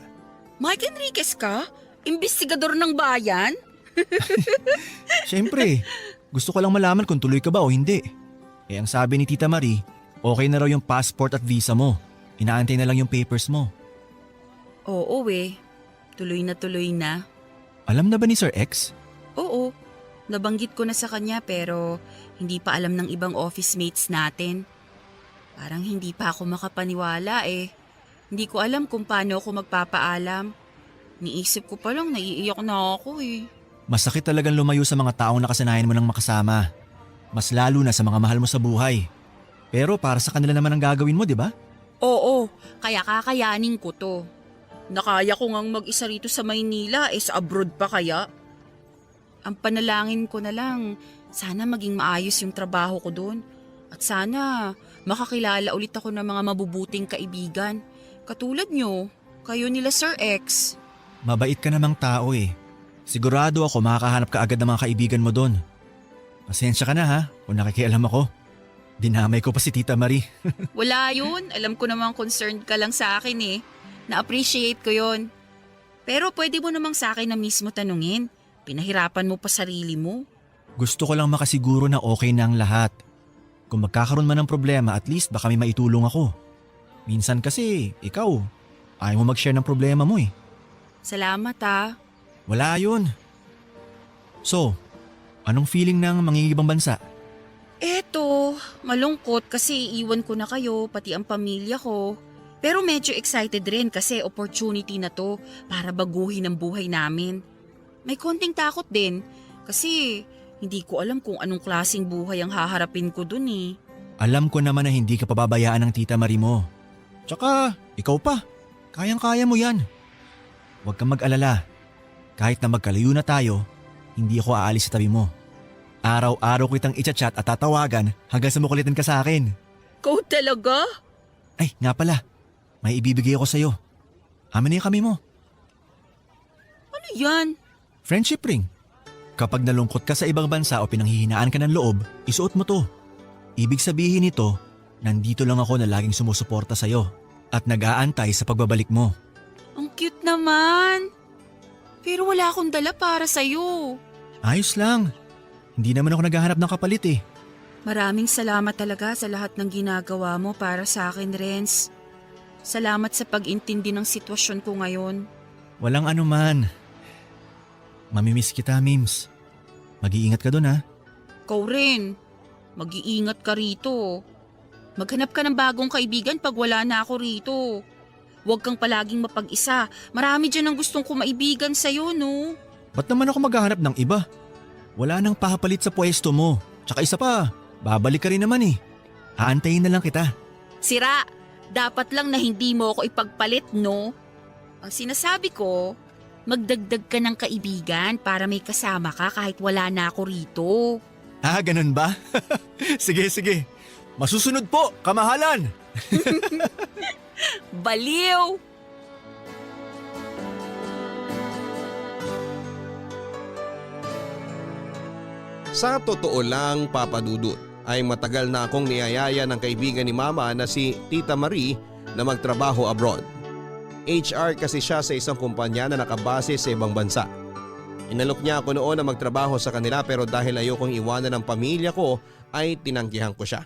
Mike Enriquez ka? Imbestigador ng bayan?
Siyempre, gusto ko lang malaman kung tuloy ka ba o hindi. Eh ang sabi ni Tita Marie, okay na raw yung passport at visa mo. Inaantay na lang yung papers mo.
Oo eh. Tuloy na.
Alam na ba ni Sir X?
Oo. Nabanggit ko na sa kanya pero hindi pa alam ng ibang office mates natin. Parang hindi pa ako makapaniwala eh. Hindi ko alam kung paano ako magpapaalam. Niisip ko pa lang naiiyak na ako eh.
Masakit talagang lumayo sa mga taong nakasanayan mo ng makasama. Mas lalo na sa mga mahal mo sa buhay. Pero para sa kanila naman ang gagawin mo, di ba?
Oo, kaya kakayanin ko to. Nakaya ko ngang mag-isa rito sa Maynila sa abroad pa kaya. Ang panalangin ko na lang, sana maging maayos yung trabaho ko doon. At sana makakilala ulit ako ng mga mabubuting kaibigan. Katulad nyo, kayo nila Sir X.
Mabait ka namang tao eh. Sigurado ako makakahanap ka agad ng mga kaibigan mo doon. Pasensya ka na ha, kung nakikialam ako. Dinamay ko pa si Tita Marie.
Wala yun, alam ko namang concerned ka lang sa akin eh. Na-appreciate ko yun. Pero pwede mo namang sa akin na mismo tanungin. Pinahirapan mo pa sarili mo.
Gusto ko lang makasiguro na okay na ang lahat. Kung magkakaroon man ng problema, at least baka may maitulong ako. Minsan kasi, ikaw, ayaw mo mag-share ng problema mo eh.
Salamat ah.
Wala yun. So, anong feeling ng mangingibang bansa?
Eto, malungkot kasi iwan ko na kayo, pati ang pamilya ko. Pero medyo excited rin kasi opportunity na to para baguhin ang buhay namin. May konting takot din kasi hindi ko alam kung anong klaseng buhay ang haharapin ko dun eh.
Alam ko naman na hindi ka pababayaan ng Tita Marie mo. Tsaka, ikaw pa. Kayang-kaya mo yan. Huwag kang mag-alala. Kahit na magkalayo na tayo, hindi ako aalis sa tabi mo. Araw-araw ko itang i-chat at tatawagan hanggang sa makulitan ka sa akin.
Ikaw talaga?
Ay, nga pala. May ibibigay ako sa'yo. Amin na yung kami mo.
Ano yan?
Friendship ring. Kapag nalungkot ka sa ibang bansa o pinanghihinaan ka ng loob, isuot mo to. Ibig sabihin nito, nandito lang ako na laging sumusuporta sa'yo at nag-aantay sa pagbabalik mo.
Ang cute naman. Pero wala akong dala para sa'yo.
Ayos lang. Hindi naman ako naghahanap ng kapalit eh.
Maraming salamat talaga sa lahat ng ginagawa mo para sa akin, Renz. Salamat sa pag-intindi ng sitwasyon ko ngayon.
Walang anuman. Mamimiss kita, Mims. Mag-iingat ka dun ha.
Ikaw rin. Mag-iingat ka rito. Maghanap ka ng bagong kaibigan pag wala na ako rito. Huwag kang palaging mapag-isa. Marami dyan ang gustong kumaibigan sa'yo, no?
Ba't naman ako maghahanap ng iba? Wala nang pahapalit sa pwesto mo. Tsaka isa pa, babalik ka rin naman eh. Haantayin na lang kita.
Sira, dapat lang na hindi mo ako ipagpalit, no? Ang sinasabi ko, magdagdag ka ng kaibigan para may kasama ka kahit wala na ako rito.
Ah, ganun ba? Sige, sige. Masusunod po, kamahalan!
Baliw!
Sa totoo lang, Papa Dudut, ay matagal na akong niyayaya ng kaibigan ni Mama na si Tita Marie na magtrabaho abroad. HR kasi siya sa isang kumpanya na nakabase sa ibang bansa. Inalok niya ako noon na magtrabaho sa kanila pero dahil ayokong iwanan ng pamilya ko ay tinanggihan ko siya.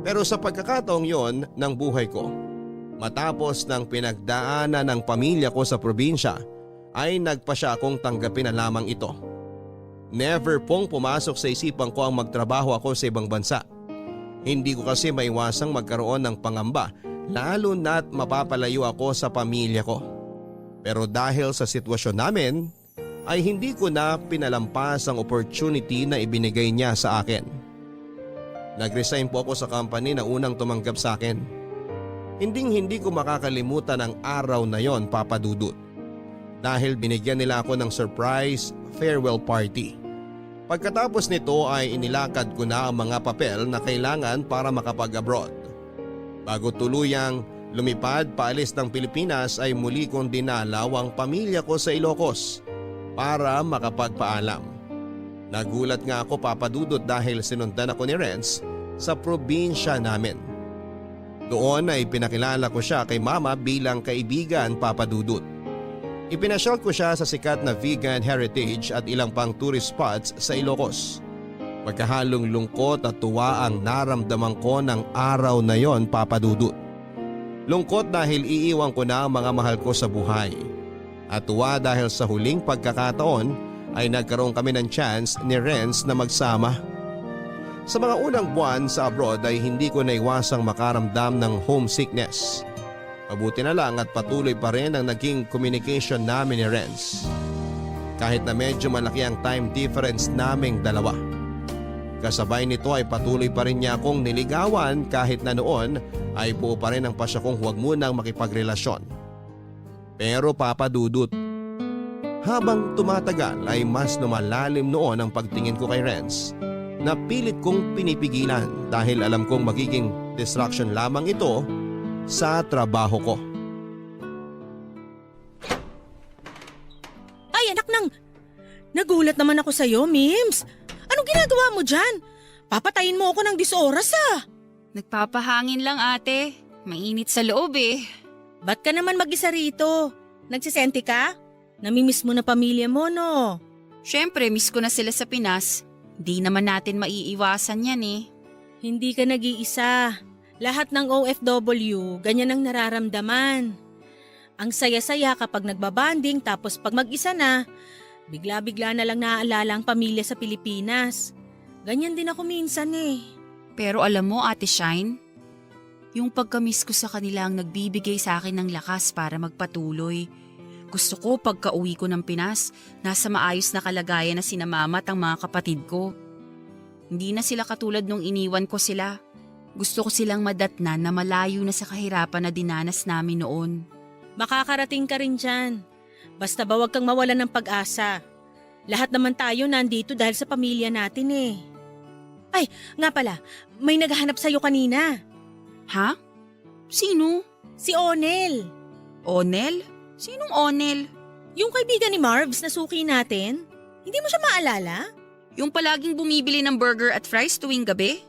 Pero sa pagkakataong yon ng buhay ko, matapos ng pinagdaanan ng pamilya ko sa probinsya, ay nagpa siya akong tanggapin na lamang ito. Never pong pumasok sa isipan ko ang magtrabaho ako sa ibang bansa. Hindi ko kasi maiwasang magkaroon ng pangamba lalo na't mapapalayo ako sa pamilya ko. Pero dahil sa sitwasyon namin ay hindi ko na pinalampas ang opportunity na ibinigay niya sa akin. Nag-resign po ako sa company na unang tumanggap sa akin. Hindi ko makakalimutan ang araw na yon, Papa Dudut. Dahil binigyan nila ako ng surprise farewell party. Pagkatapos nito ay inilakad ko na ang mga papel na kailangan para makapag-abroad. Bago tuluyang lumipad paalis ng Pilipinas ay muli kong dinalaw ang pamilya ko sa Ilocos para makapagpaalam. Nagulat nga ako, Papa Dudut, dahil sinundan ako ni Renz sa probinsya namin. Doon ay pinakilala ko siya kay Mama bilang kaibigan, Papa Dudut. Ipinasyal ko siya sa sikat na vegan heritage at ilang pang tourist spots sa Ilocos. Magkahalong lungkot at tuwa ang naramdaman ko ng araw na yon, Papa Dudut. Lungkot dahil iiwan ko na ang mga mahal ko sa buhay. At tuwa dahil sa huling pagkakataon ay nagkaroon kami ng chance ni Renz na magsama. Sa mga unang buwan sa abroad ay hindi ko naiwasang makaramdam ng homesickness. Mabuti na lang at patuloy pa rin ang naging communication namin ni Renz. Kahit na medyo malaki ang time difference naming dalawa. Kasabay nito ay patuloy pa rin niya akong niligawan kahit na noon ay buo pa rin ang pasya kong huwag munang makipagrelasyon. Pero Papa Dudut, habang tumatagal ay mas lumalalim noon ang pagtingin ko kay Renz na pilit kong pinipigilan dahil alam kong magiging distraction lamang ito sa trabaho ko.
Ay, anak nang! Nagulat naman ako sa'yo, Mims. Anong ginagawa mo dyan? Papatayin mo ako ng 10 oras ah.
Nagpapahangin lang, ate. Mainit sa loob eh.
Ba't ka naman mag-isa rito? Nagsisente ka? Namimiss mo na pamilya mo, no?
Siyempre, miss ko na sila sa Pinas. Di naman natin maiiwasan yan eh.
Hindi ka nag-iisa. Lahat ng OFW, ganyan ang nararamdaman. Ang saya-saya kapag nagbabanding tapos pag mag-isa na, bigla-bigla na lang naaalala ang pamilya sa Pilipinas. Ganyan din ako minsan eh.
Pero alam mo, Ate Shine, yung pagkamiss ko sa kanila ang nagbibigay sa akin ng lakas para magpatuloy. Gusto ko pagka-uwi ko ng Pinas, nasa maayos na kalagayan na sina mama at ang mga kapatid ko. Hindi na sila katulad nung iniwan ko sila. Gusto ko silang madatnan na malayo na sa kahirapan na dinanas namin noon.
Makakarating ka rin dyan. Basta ba wag kang mawalan ng pag-asa. Lahat naman tayo nandito dahil sa pamilya natin eh. Ay, nga pala, may naghahanap sa'yo kanina.
Ha? Sino?
Si Onel.
Onel? Sinong Onel?
Yung kaibigan ni Marvs na suki natin. Hindi mo siya maalala?
Yung palaging bumibili ng burger at fries tuwing gabi?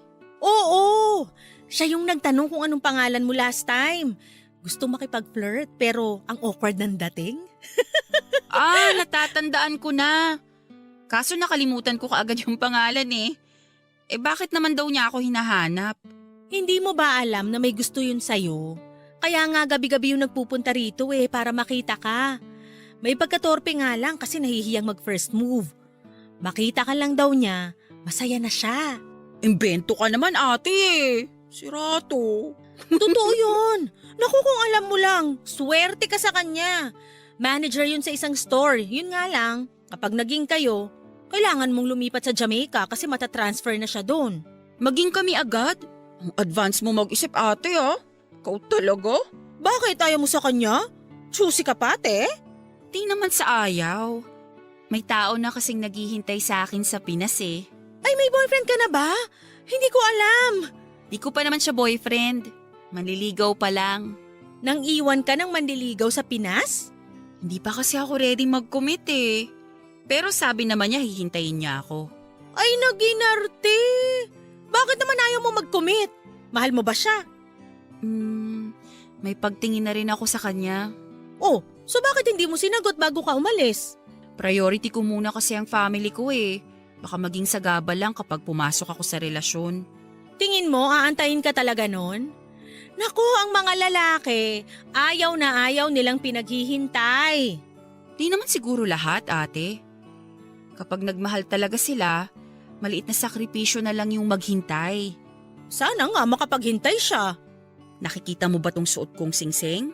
Oo! Siya yung nagtanong kung anong pangalan mo last time. Gusto makipag-flirt pero ang awkward ng dating.
Natatandaan ko na. Kaso nakalimutan ko kaagad yung pangalan eh. Bakit naman daw niya ako hinahanap?
Hindi mo ba alam na may gusto yun sa'yo? Kaya nga gabi-gabi yung nagpupunta rito para makita ka. May pagkatorpe nga lang kasi nahihiyang mag-first move. Makita ka lang daw niya, masaya na siya.
Imbento ka naman ate eh. Sirato.
Totoo yun. Naku, kung alam mo lang, swerte ka sa kanya. Manager yun sa isang store. Yun nga lang, kapag naging kayo, kailangan mong lumipat sa Jamaica kasi matatransfer na siya doon.
Maging kami agad? Ang advance mo mag-isip ate ah. Ikaw talaga?
Bakit ayaw mo sa kanya? Choosy ka pa, te?
Di naman sa ayaw. May tao na kasing naghihintay sa akin sa Pinas eh.
Ay, may boyfriend ka na ba? Hindi ko alam.
Di ko pa naman siya boyfriend. Manliligaw pa lang.
Nang iwan ka ng mandiligaw sa Pinas?
Hindi pa kasi ako ready mag-commit eh. Pero sabi naman niya hihintayin niya ako.
Ay, naginarte. Bakit naman ayaw mo mag-commit? Mahal mo ba siya?
May pagtingin na rin ako sa kanya.
Oh, so bakit hindi mo sinagot bago ka umalis?
Priority ko muna kasi ang family ko eh. Baka maging sagaba lang kapag pumasok ako sa relasyon.
Tingin mo, aantayin ka talaga nun? Naku, ang mga lalaki, ayaw na ayaw nilang pinaghihintay.
Di naman siguro lahat, ate. Kapag nagmahal talaga sila, maliit na sakripisyo na lang yung maghintay.
Sana nga makapaghintay siya.
Nakikita mo ba tong suot kong singsing?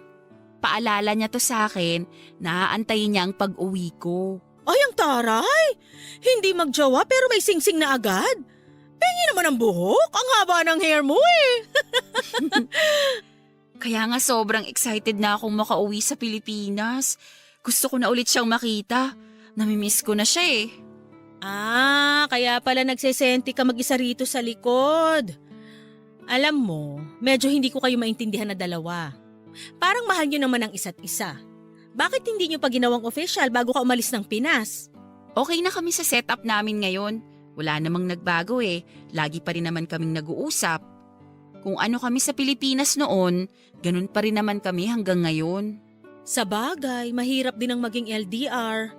Paalala niya to sa akin na aantayin niya ang pag-uwi ko.
Ay, ang taray! Hindi magjowa pero may singsing na agad. Pengi naman ang buhok, ang haba ng hair mo eh.
Kaya nga sobrang excited na akong makauwi sa Pilipinas. Gusto ko na ulit siyang makita. Namimiss ko na siya eh.
Ah, kaya pala nagsesenti ka mag-isa rito sa likod. Alam mo, medyo hindi ko kayo maintindihan na dalawa. Parang mahal nyo naman ang isa't isa. Bakit hindi nyo pa ginawang official bago ka umalis ng Pinas?
Okay na kami sa setup namin ngayon. Wala namang nagbago eh. Lagi pa rin naman kaming nag-uusap. Kung ano kami sa Pilipinas noon, ganun pa rin naman kami hanggang ngayon.
Sa bagay, mahirap din ang maging LDR.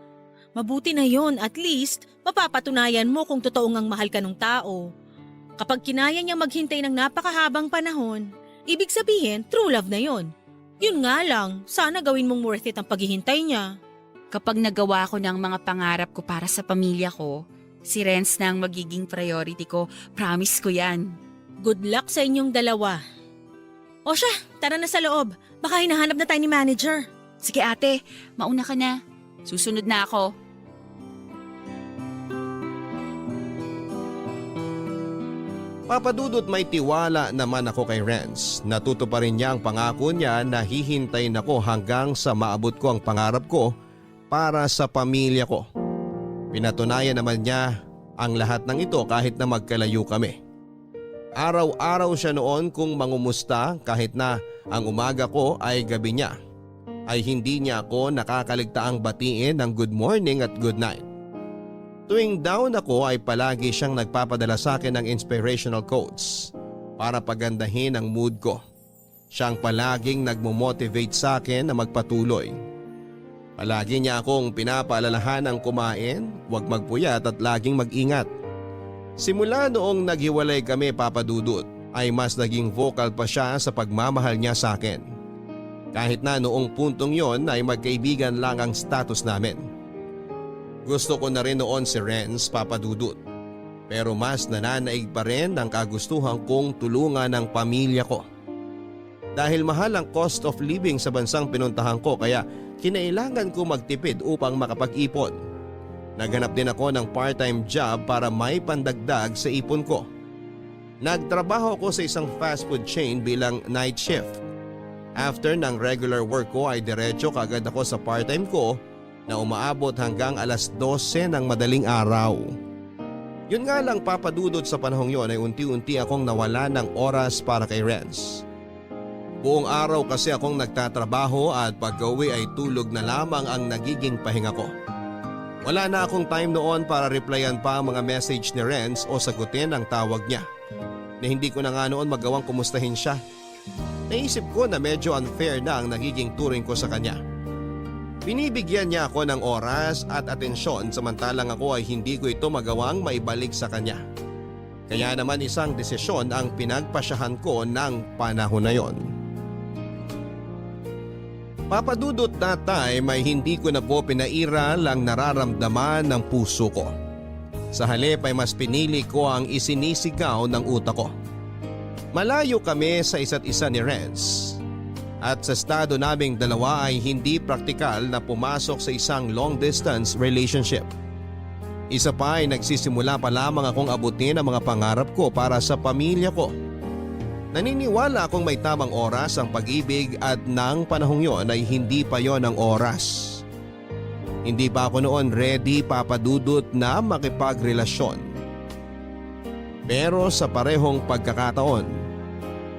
Mabuti na yon, at least mapapatunayan mo kung totoo ngang mahal ka ng tao. Kapag kinaya niya maghintay ng napakahabang panahon, ibig sabihin true love na yon. Yun nga lang, sana gawin mong worth it ang paghihintay niya.
Kapag nagawa ko ng mga pangarap ko para sa pamilya ko, si Renz na ang magiging priority ko. Promise ko yan.
Good luck sa inyong dalawa. O siya, tara na sa loob. Baka hinahanap na tayo ni manager.
Sige ate, mauna ka na. Susunod na ako.
Papadudot may tiwala naman ako kay Renz. Natuto pa rin niya ang pangako niya na hihintayin ako hanggang sa maabot ko ang pangarap ko para sa pamilya ko. Pinatunayan naman niya ang lahat ng ito kahit na magkalayo kami. Araw-araw siya noon kung mangumusta kahit na ang umaga ko ay gabi niya. Ay hindi niya ako nakakaligtaang batiin ng good morning at good night. Tuwing down ako ay palagi siyang nagpapadala sa akin ng inspirational quotes para pagandahin ang mood ko. Siyang palaging nagmo-motivate sa akin na magpatuloy. Palagi niya akong pinapaalalahan ng kumain, huwag magpuyat at laging mag-ingat. Simula noong naghiwalay kami Papadudot ay mas naging vocal pa siya sa pagmamahal niya sa akin. Kahit na noong puntong yon ay magkaibigan lang ang status namin. Gusto ko na rin noon si Renz Papadudot. Pero mas nananaig pa rin ang kagustuhan kong tulungan ng pamilya ko. Dahil mahal ang cost of living sa bansang pinuntahan ko kaya kinailangan ko magtipid upang makapag-ipon. Naghanap din ako ng part-time job para may pandagdag sa ipon ko. Nagtrabaho ko sa isang fast food chain bilang night shift. After ng regular work ko ay diretso kagad ako sa part-time ko na umaabot hanggang alas 12 ng madaling araw. Yun nga lang Papadudot sa panahong yon ay unti-unti akong nawala ng oras para kay Renz. Buong araw kasi akong nagtatrabaho at pag-uwi ay tulog na lamang ang nagiging pahinga ko. Wala na akong time noon para replyan pa ang mga message ni Renz o sagutin ang tawag niya. Na hindi ko na nga noon magawang kumustahin siya. Naisip ko na medyo unfair na ang nagiging turing ko sa kanya. Binibigyan niya ako ng oras at atensyon samantalang ako ay hindi ko ito magawang maibalik sa kanya. Kaya naman isang desisyon ang pinagpasyahan ko ng panahon na yon. Papadudot na time ay hindi ko na po pinairal ang nararamdaman ng puso ko. Sa halip ay mas pinili ko ang isinisigaw ng utak ko. Malayo kami sa isa't isa ni Renz. At sa estado naming dalawa ay hindi praktikal na pumasok sa isang long distance relationship. Isa pa ay nagsisimula pa lamang akong abutin ang mga pangarap ko para sa pamilya ko. Naniniwala akong may tamang oras ang pag-ibig at nang panahong yon ay hindi pa yon ang oras. Hindi pa ako noon ready, papadudot, na makipagrelasyon. Pero sa parehong pagkakataon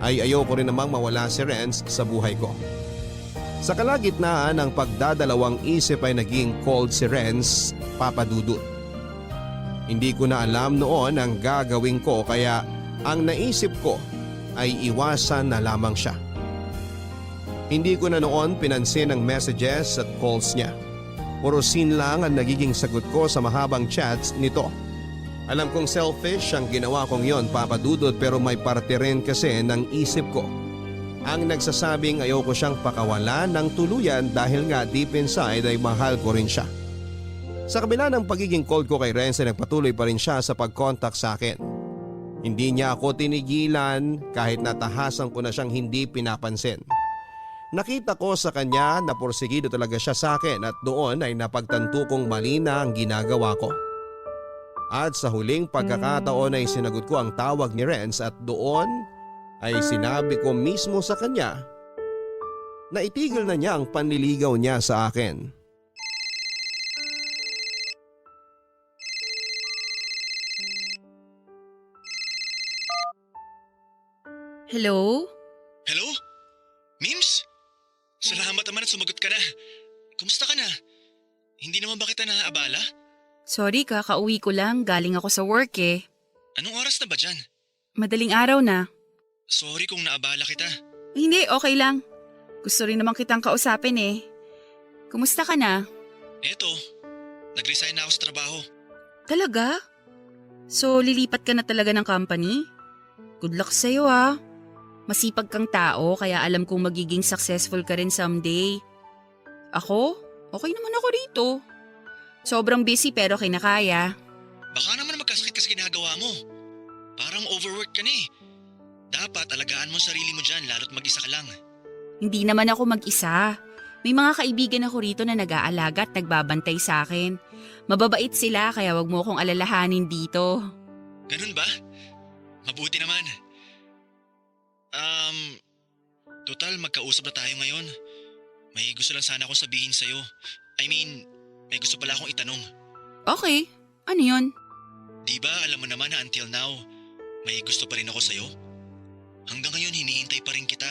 ay ayoko rin namang mawala si Renz sa buhay ko. Sa kalagitnaan ng pagdadalawang isip ay naging cold si Renz, papadudot. Hindi ko na alam noon ang gagawin ko kaya ang naisip ko ay iwasan na lamang siya. Hindi ko na noon pinansin ang messages at calls niya. Puro scene lang ang nagiging sagot ko sa mahabang chats nito. Alam kong selfish ang ginawa kong yon, papadudot, pero may parte rin kasi ng isip ko ang nagsasabing ayoko siyang pakawalan ng tuluyan dahil nga deep inside ay mahal ko rin siya. Sa kabila ng pagiging cold ko kay Renz ay nagpatuloy pa rin siya sa pag-contact sa akin. Hindi niya ako tinigilan kahit natahasan ko na siyang hindi pinapansin. Nakita ko sa kanya na porsigido talaga siya sa akin at doon ay napagtanto kong mali na ang ginagawa ko. At sa huling pagkakataon ay sinagot ko ang tawag ni Renz at doon ay sinabi ko mismo sa kanya na itigil na niya ang panliligaw niya sa akin.
Hello?
Hello? Mims? Salamat naman at sumagot ka na. Kumusta ka na? Hindi naman ba kita naaabala?
Sorry, kakauwi ko lang. Galing ako sa work eh.
Anong oras na ba dyan?
Madaling araw na.
Sorry kung naabala kita.
Hindi, okay lang. Gusto rin naman kitang kausapin eh. Kumusta ka na?
Eto, nag-resign na ako sa trabaho.
Talaga? So, lilipat ka na talaga ng company? Good luck sa'yo ah. Masipag kang tao kaya alam kong magiging successful ka rin someday. Ako? Okay naman ako rito. Sobrang busy pero kinakaya.
Baka naman magkasakit kasi ginagawa mo. Parang overwork ka na eh. Dapat alagaan mo sarili mo dyan lalo't mag-isa ka lang.
Hindi naman ako mag-isa. May mga kaibigan ako rito na nag-aalaga at nagbabantay sa akin. Mababait sila kaya wag mo akong alalahanin dito.
Ganun ba? Mabuti naman. Total magkausap na tayo ngayon. May gusto lang sana akong sabihin sa'yo. May gusto pala akong itanong.
Okay, ano yun?
Di ba alam mo naman na until now, may gusto pa rin ako sa'yo? Hanggang ngayon hinihintay pa rin kita.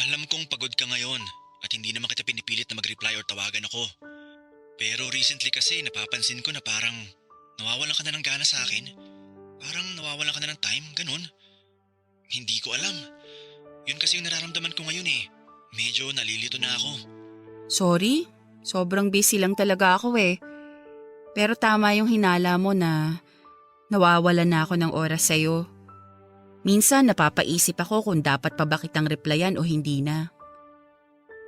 Alam kong pagod ka ngayon at hindi naman kita pinipilit na mag-reply or tawagan ako. Pero recently kasi napapansin ko na parang nawawalan ka na ng gana sa akin. Parang nawawalan ka na ng time, ganun. Hindi ko alam. Yun kasi yung nararamdaman ko ngayon eh. Medyo nalilito na ako.
Sorry, sobrang busy lang talaga ako eh. Pero tama yung hinala mo na nawawalan na ako ng oras sa'yo. Minsan napapaisip ako kung dapat pa ba kitang replyan o hindi na.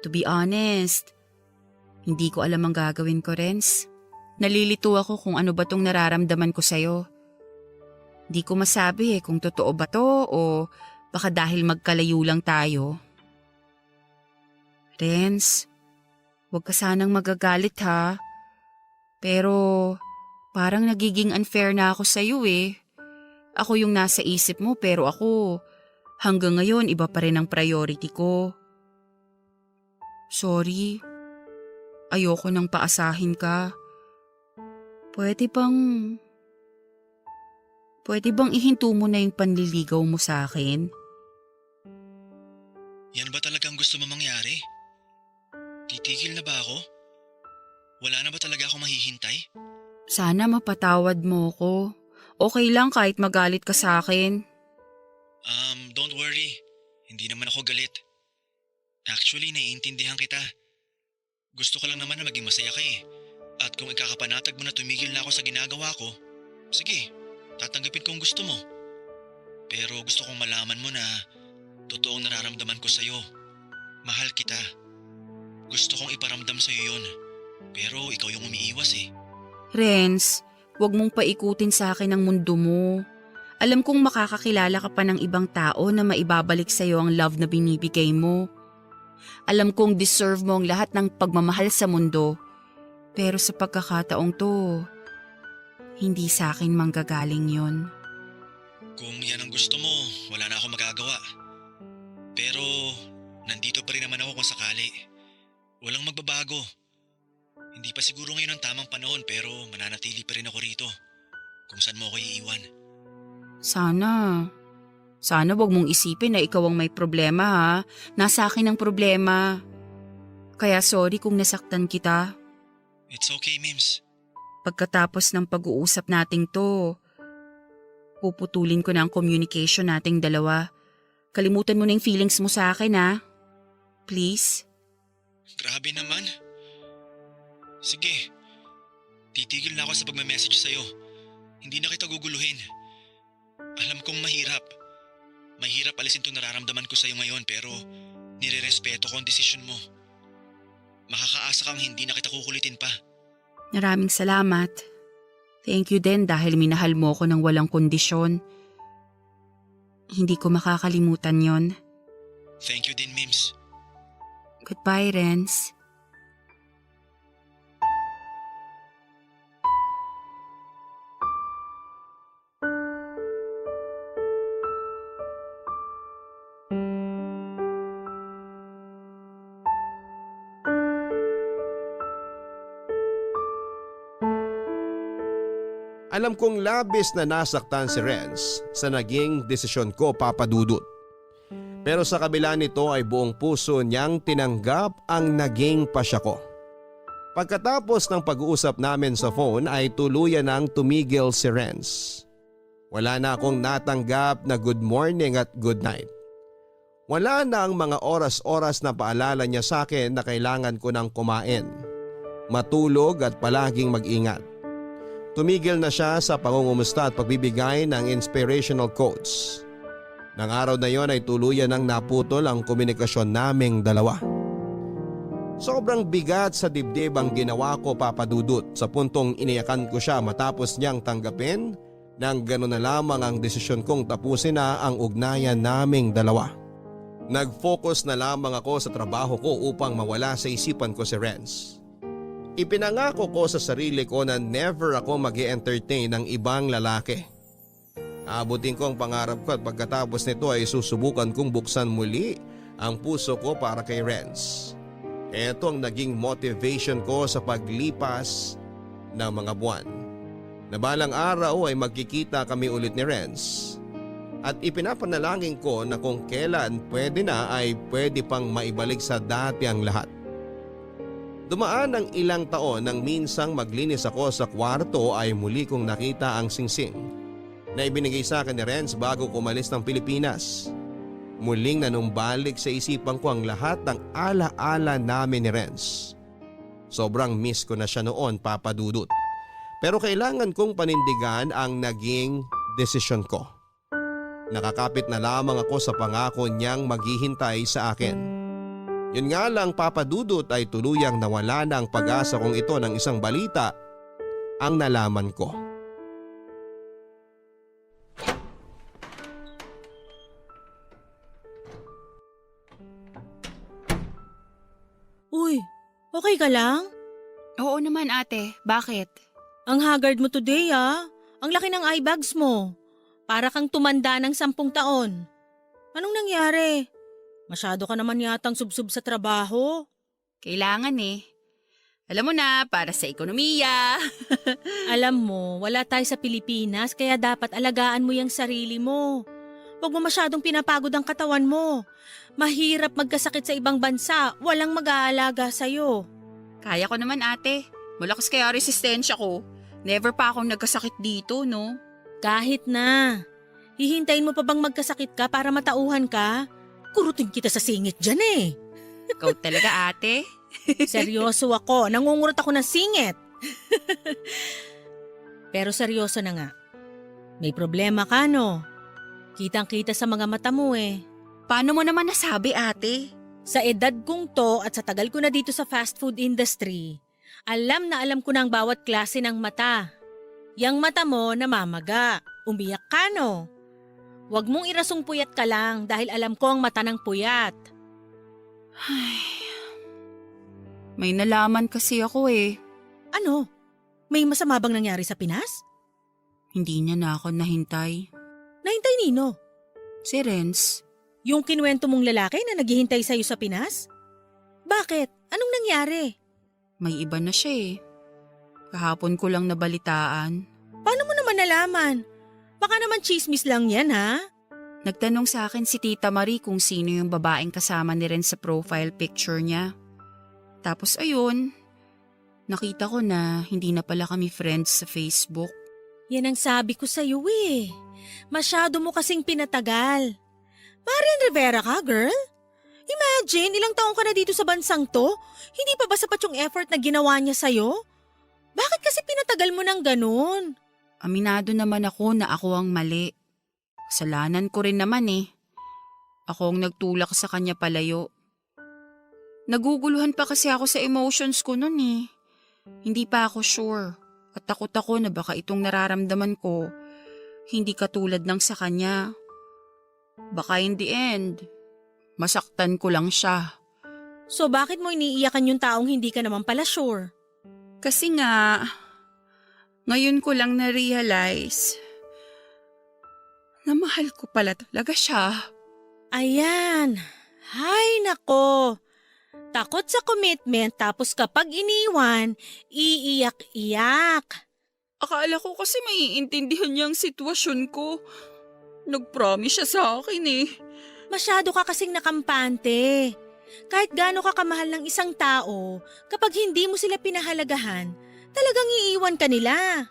To be honest, hindi ko alam ang gagawin ko, Renz. Nalilito ako kung ano ba tong nararamdaman ko sa'yo. Di ko masabi kung totoo ba to o baka dahil magkalayo lang tayo. Renz, huwag ka sanang magagalit ha. Pero parang nagiging unfair na ako sa'yo eh. Ako yung nasa isip mo pero ako hanggang ngayon iba pa rin ang priority ko. Sorry, ayoko nang paasahin ka. Pwede bang ihinto mo na yung panliligaw mo sa akin?
Yan ba talagang gusto mo mangyari? Titigil na ba ako? Wala na ba talaga ako mahihintay?
Sana mapatawad mo ko. Okay lang kahit magalit ka sa akin.
Don't worry. Hindi naman ako galit. Actually, naiintindihan kita. Gusto ko lang naman na maging masaya ka eh. At kung ikakapanatag mo na tumigil na ako sa ginagawa ko, sige, tatanggapin ko ang gusto mo. Pero gusto kong malaman mo na totoong nararamdaman ko sa'yo. Mahal kita. Gusto kong iparamdam sa'yo yun. Pero ikaw yung umiiwas eh.
Renz, huwag mong paikutin sa akin ang mundo mo. Alam kong makakakilala ka pa ng ibang tao na maibabalik sa'yo ang love na binibigay mo. Alam kong deserve mo ang lahat ng pagmamahal sa mundo. Pero sa pagkakataong to, hindi sa akin manggagaling yon.
Kung yan ang gusto mo, wala na ako magagawa. Pero nandito pa rin naman ako kung sakali. Walang magbabago. Hindi pa siguro ngayon ang tamang panahon pero mananatili pa rin ako rito. Kung saan mo ako iiwan.
Sana wag mong isipin na ikaw ang may problema ha. Nasa akin ang problema. Kaya sorry kung nasaktan kita.
It's okay, Mims.
Pagkatapos ng pag-uusap nating to, puputulin ko na ang communication nating dalawa. Kalimutan mo na yung feelings mo sa akin ha. Please?
Grabe naman. Sige. Titigil na ako sa pagme-message sa'yo. Hindi na kita guguluhin. Alam kong mahirap. Mahirap alisin itong nararamdaman ko sa'yo ngayon pero nire-respeto ko ang desisyon mo. Makakaasa kang hindi na kita kukulitin pa.
Maraming salamat. Thank you din dahil minahal mo ko ng walang kondisyon. Hindi ko makakalimutan yon.
Thank you din, Mims.
Goodbye, Renz.
Alam kong labis na nasaktan si Renz sa naging desisyon ko, Papa Dudut. Pero sa kabila nito ay buong puso niyang tinanggap ang naging pasya ko. Pagkatapos ng pag-uusap namin sa phone ay tuluyan nang tumigil si Renz. Wala na akong natanggap na good morning at good night. Wala na ang mga oras-oras na paalala niya sa akin na kailangan ko nang kumain, matulog at palaging mag-ingat. Tumigil na siya sa pangungumusta at pagbibigay ng inspirational quotes. Nang araw na yon ay tuluyan nang naputol ang komunikasyon naming dalawa. Sobrang bigat sa dibdib ang ginawa ko, Papa Dudut, sa puntong iniyakan ko siya matapos niyang tanggapin nang gano'n na lamang ang desisyon kong tapusin na ang ugnayan naming dalawa. Nag-focus na lamang ako sa trabaho ko upang mawala sa isipan ko si Renz. Ipinangako ko sa sarili ko na never ako mag-e-entertain ng ibang lalaki. Abutin ko ang pangarap ko at pagkatapos nito ay susubukan kong buksan muli ang puso ko para kay Renz. Ito ang naging motivation ko sa paglipas ng mga buwan. Na balang araw ay magkikita kami ulit ni Renz. At ipinapanalangin ko na kung kailan pwede na ay pwede pang maibalik sa dati ang lahat. Dumaan ang ilang taon nang minsang maglinis ako sa kwarto ay muli kong nakita ang singsing na ibinigay sa akin ni Renz bago kumalis ng Pilipinas. Muling nanumbalik sa isipan ko ang lahat ng ala-ala namin ni Renz. Sobrang miss ko na siya noon, Papa Dudut. Pero kailangan kong panindigan ang naging desisyon ko. Nakakapit na lamang ako sa pangako niyang maghihintay sa akin. Yun nga lang, Papa Dudut, ay tuluyang nawala na ang pag-asa kong ito ng isang balita ang nalaman ko.
Uy, okay ka lang?
Oo naman ate, bakit?
Ang haggard mo today ah. Ang laki ng eye bags mo. Para kang tumanda ng 10 taon. Anong nangyari? Masyado ka naman yatang subsub sa trabaho.
Kailangan eh. Alam mo na, para sa ekonomiya.
Alam mo, wala tayo sa Pilipinas kaya dapat alagaan mo yung sarili mo. Huwag mo masyadong pinapagod ang katawan mo. Mahirap magkasakit sa ibang bansa, walang mag-aalaga sa'yo.
Kaya ko naman ate. Malakas kaya resistensya ko. Never pa akong nagkasakit dito, no?
Kahit na. Hihintayin mo pa bang magkasakit ka para matauhan ka? Kurutin kita sa singit dyan eh.
Ikaw talaga ate.
Seryoso ako. Nangungurot ako ng singit. Pero seryoso na nga. May problema ka, no? Kitang-kita sa mga mata mo eh.
Paano mo naman nasabi, ate?
Sa edad kong to at sa tagal ko na dito sa fast food industry, alam na alam ko na ang bawat klase ng mata. Yang mata mo namamaga. Umiyak ka, no? Huwag mong irasong puyat ka lang dahil alam ko ang mata ng puyat.
May nalaman kasi ako eh.
Ano? May masama bang nangyari sa Pinas?
Hindi niya na ako nahintay.
Nahintay nino?
Si Renz,
Yung kinuwento mong lalaki na naghihintay sa'yo sa Pinas? Bakit? Anong nangyari?
may iba na siya eh. Kahapon ko lang nabalitaan.
Paano mo naman nalaman? Baka naman chismis lang yan, ha?
Nagtanong sa akin si Tita Marie kung sino yung babaeng kasama ni Renz sa profile picture niya. Tapos ayun, nakita ko na hindi na pala kami friends sa Facebook.
Yan ang sabi ko sa'yo eh. Masyado mo kasing pinatagal. Marian Rivera ka, girl? Imagine, ilang taong ka na dito sa bansang to? Hindi pa ba sapat yung effort na ginawa niya sa'yo? Bakit kasi pinatagal mo ng ganun?
Aminado naman ako na ako ang mali. Kasalanan ko rin naman eh. Ako ang nagtulak sa kanya palayo. Naguguluhan pa kasi ako sa emotions ko nun eh. Hindi pa ako sure. At takot ako na baka itong nararamdaman ko, hindi katulad ng sa kanya. Baka in the end, masaktan ko lang siya.
So bakit mo iniiyakan yung taong hindi ka naman pala sure?
Kasi nga, ngayon ko lang na-realize na mahal ko pala talaga siya.
Ayan. Hay nako. Takot sa commitment tapos kapag iniwan, iiyak-iyak.
Akala ko kasi maiintindihan niya ang sitwasyon ko. Nag-promise siya sa akin eh.
Masyado ka kasing nakampante. Kahit gaano ka kamahal ng isang tao, kapag hindi mo sila pinahalagahan, talagang iiwan ka nila.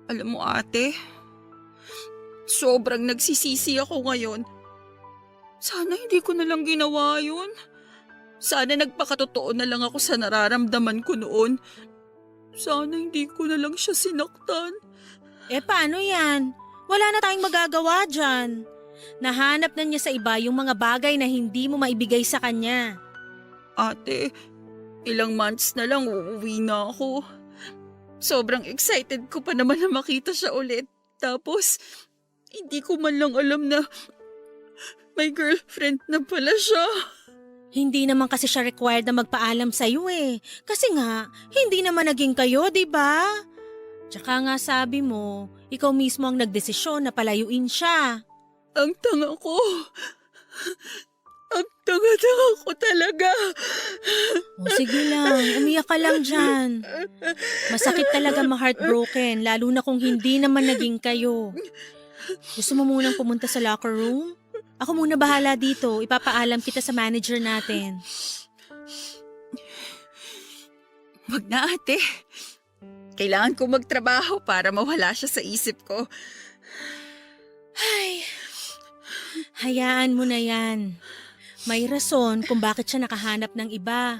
Alam mo ate, sobrang nagsisisi ako ngayon. Sana hindi ko na lang ginawa yun. Sana nagpakatotoo na lang ako sa nararamdaman ko noon. Sana hindi ko na lang siya sinaktan.
Paano yan? Wala na tayong magagawa dyan. Nahanap na niya sa iba yung mga bagay na hindi mo maibigay sa kanya.
Ate, ilang months na lang uuwi na ako. Sobrang excited ko pa naman na makita siya ulit. Tapos, hindi ko man lang alam na may girlfriend na pala siya.
Hindi naman kasi siya required na magpaalam sa'yo eh. Kasi nga, hindi naman naging kayo, di ba? Tsaka nga sabi mo, ikaw mismo ang nagdesisyon na palayuin siya.
Ang tanga ko. Ang tanga-tanga ko talaga.
O sige lang, umiyak ka lang dyan. Masakit talaga ma-heartbroken, lalo na kung hindi naman naging kayo. Gusto mo munang pumunta sa locker room? Ako muna bahala dito, ipapaalam kita sa manager natin.
Wag na ate. Kailangan ko magtrabaho para mawala siya sa isip ko.
Ay, hayaan mo na yan. May rason kung bakit siya nakahanap ng iba.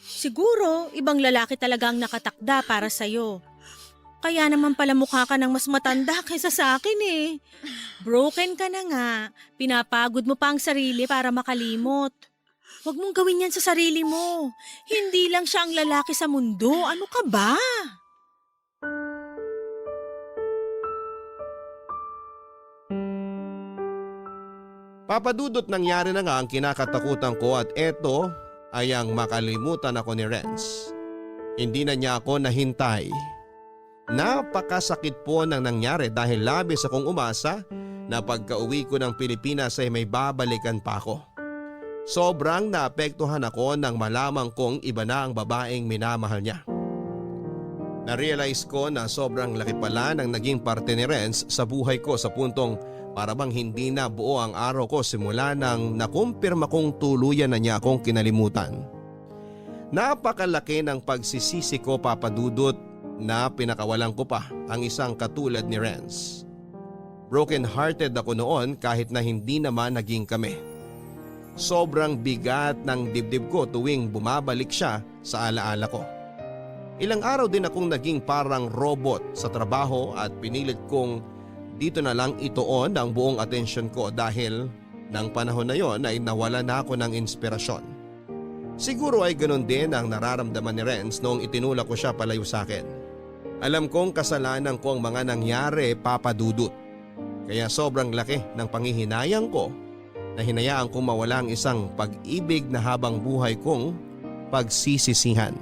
Siguro, ibang lalaki talaga ang nakatakda para sa'yo. Kaya naman pala mukha ka ng mas matanda kaysa sa akin eh. Broken ka na nga. Pinapagod mo pa ang sarili para makalimot. Huwag mong gawin yan sa sarili mo. Hindi lang siya ang lalaki sa mundo. Ano ka ba?
Papadudot nangyari na nga ang kinakatakutan ko at eto ay ang makalimutan ako ni Renz. Hindi na niya ako nahintay. Napakasakit po nang nangyari dahil labis akong umasa na pagka-uwi ko ng Pilipinas ay may babalikan pa ako. Sobrang naapektuhan ako nang malamang kong iba na ang babaeng minamahal niya. Na-realize ko na sobrang laki pala ng naging parte ni Renz sa buhay ko sa puntong para bang hindi na buo ang araw ko simula nang nakumpirma kong tuluyan na niya akong kinalimutan. Napakalaki ng pagsisisi ko papadudot na pinakawalan ko pa ang isang katulad ni Renz. Broken hearted ako noon kahit na hindi naman naging kami. Sobrang bigat ng dibdib ko tuwing bumabalik siya sa alaala ko. Ilang araw din akong naging parang robot sa trabaho at pinilit kong dito na lang ituon ang buong atensyon ko dahil nang panahon na yon ay nawala na ako ng inspirasyon. Siguro ay ganoon din ang nararamdaman ni Renz noong itinulak ko siya palayo sa akin. Alam kong kasalanan ko ang mga nangyari, Papa Dudut. Kaya sobrang laki ng panghihinayang ko na hinayaan kong mawala ang isang pag-ibig na habang buhay kong pagsisisihan.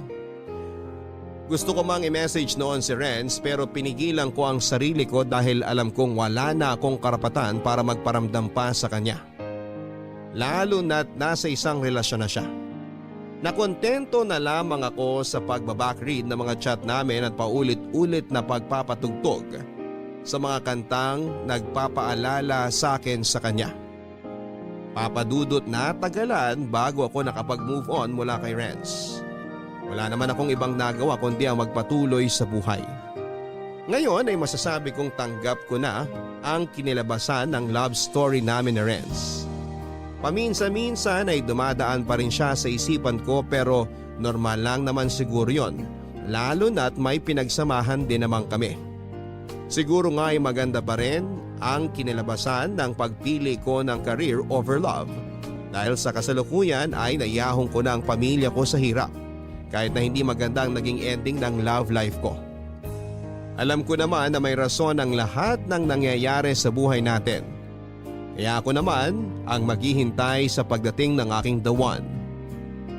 Gusto ko mang i-message noon si Renz pero pinigilan ko ang sarili ko dahil alam kong wala na akong karapatan para magparamdam pa sa kanya. Lalo na't nasa isang relasyon na siya. Nakontento na lamang ako sa pagbabackread ng mga chat namin at paulit-ulit na pagpapatugtog sa mga kantang nagpapaalala sa akin sa kanya. Papadudot na tagalan bago ako nakapag-move on mula kay Renz. Wala naman akong ibang nagawa kundi ang magpatuloy sa buhay. Ngayon ay masasabi kong tanggap ko na ang kinilabasan ng love story namin ni Renz. Paminsan-minsan ay dumadaan pa rin siya sa isipan ko pero normal lang naman siguro yon, lalo na't may pinagsamahan din naman kami. Siguro nga ay maganda pa rin ang kinilabasan ng pagpili ko ng career over love dahil sa kasalukuyan ay naiyahong ko na ang pamilya ko sa hirap kahit na hindi maganda ang naging ending ng love life ko. Alam ko naman na may rason ang lahat ng nangyayari sa buhay natin. Kaya ako naman ang maghihintay sa pagdating ng aking the one.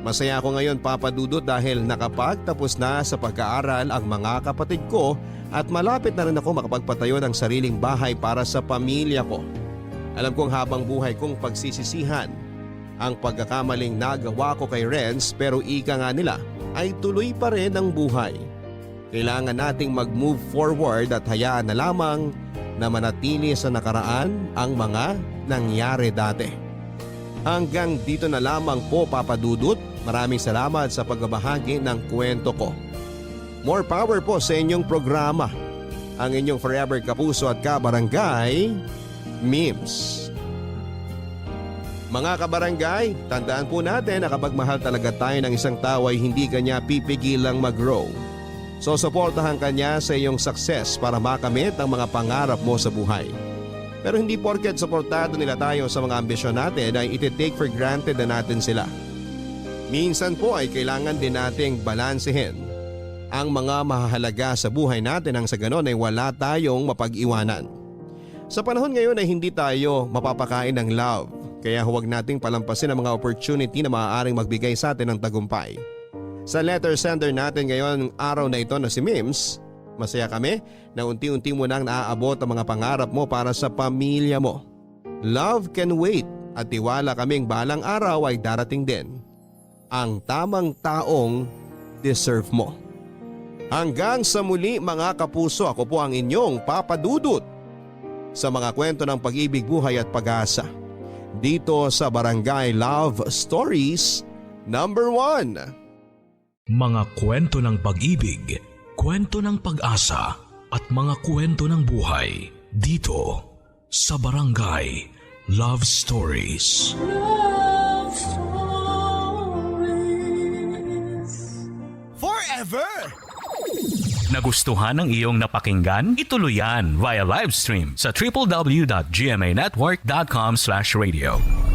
Masaya ako ngayon, Papa Dudut, dahil nakapagtapos na sa pag-aaral ang mga kapatid ko at malapit na rin ako makapagpatayo ng sariling bahay para sa pamilya ko. Alam kong habang buhay kong pagsisisihan ang pagkakamaling nagawa ko kay Renz pero ika nga nila ay tuloy pa rin ang buhay. Kailangan nating mag-move forward at hayaan na lamang na manatili sa nakaraan ang mga nangyari dati. Hanggang dito na lamang po, Papa Dudut. Maraming salamat sa pagbabahagi ng kwento ko. More power po sa inyong programa. Ang inyong forever kapuso at kabarangay, Mims. Mga kabarangay, tandaan po natin na kapag mahal talaga tayo ng isang tao ay hindi kanya pipigilang mag-grow. So suportahan kanya sa iyong success para makamit ang mga pangarap mo sa buhay. Pero hindi porket suportado nila tayo sa mga ambisyon natin ay iti-take for granted na natin sila. Minsan po ay kailangan din nating balansehin ang mga mahahalaga sa buhay natin nang sa ganon ay wala tayong mapag-iwanan. Sa panahon ngayon ay hindi tayo mapapakain ng love kaya huwag nating palampasin ang mga opportunity na maaaring magbigay sa atin ng tagumpay. Sa letter sender natin ngayon araw na ito na si Mims, masaya kami na unti-unti mo nang naaabot ang mga pangarap mo para sa pamilya mo. Love can wait at tiwala kaming balang araw ay darating din ang tamang taong deserve mo. Hanggang sa muli mga kapuso, ako po ang inyong Papa Dudut sa mga kwento ng pag-ibig, buhay at pag-asa dito sa Barangay Love Stories #1.
Mga kwento ng pag-ibig, kwento ng pag-asa at mga kwento ng buhay dito sa Barangay Love Stories.
Love Stories.
Forever!
Nagustuhan ng iyong napakinggan? Ituloy yan via live stream sa www.gmanetwork.com/radio.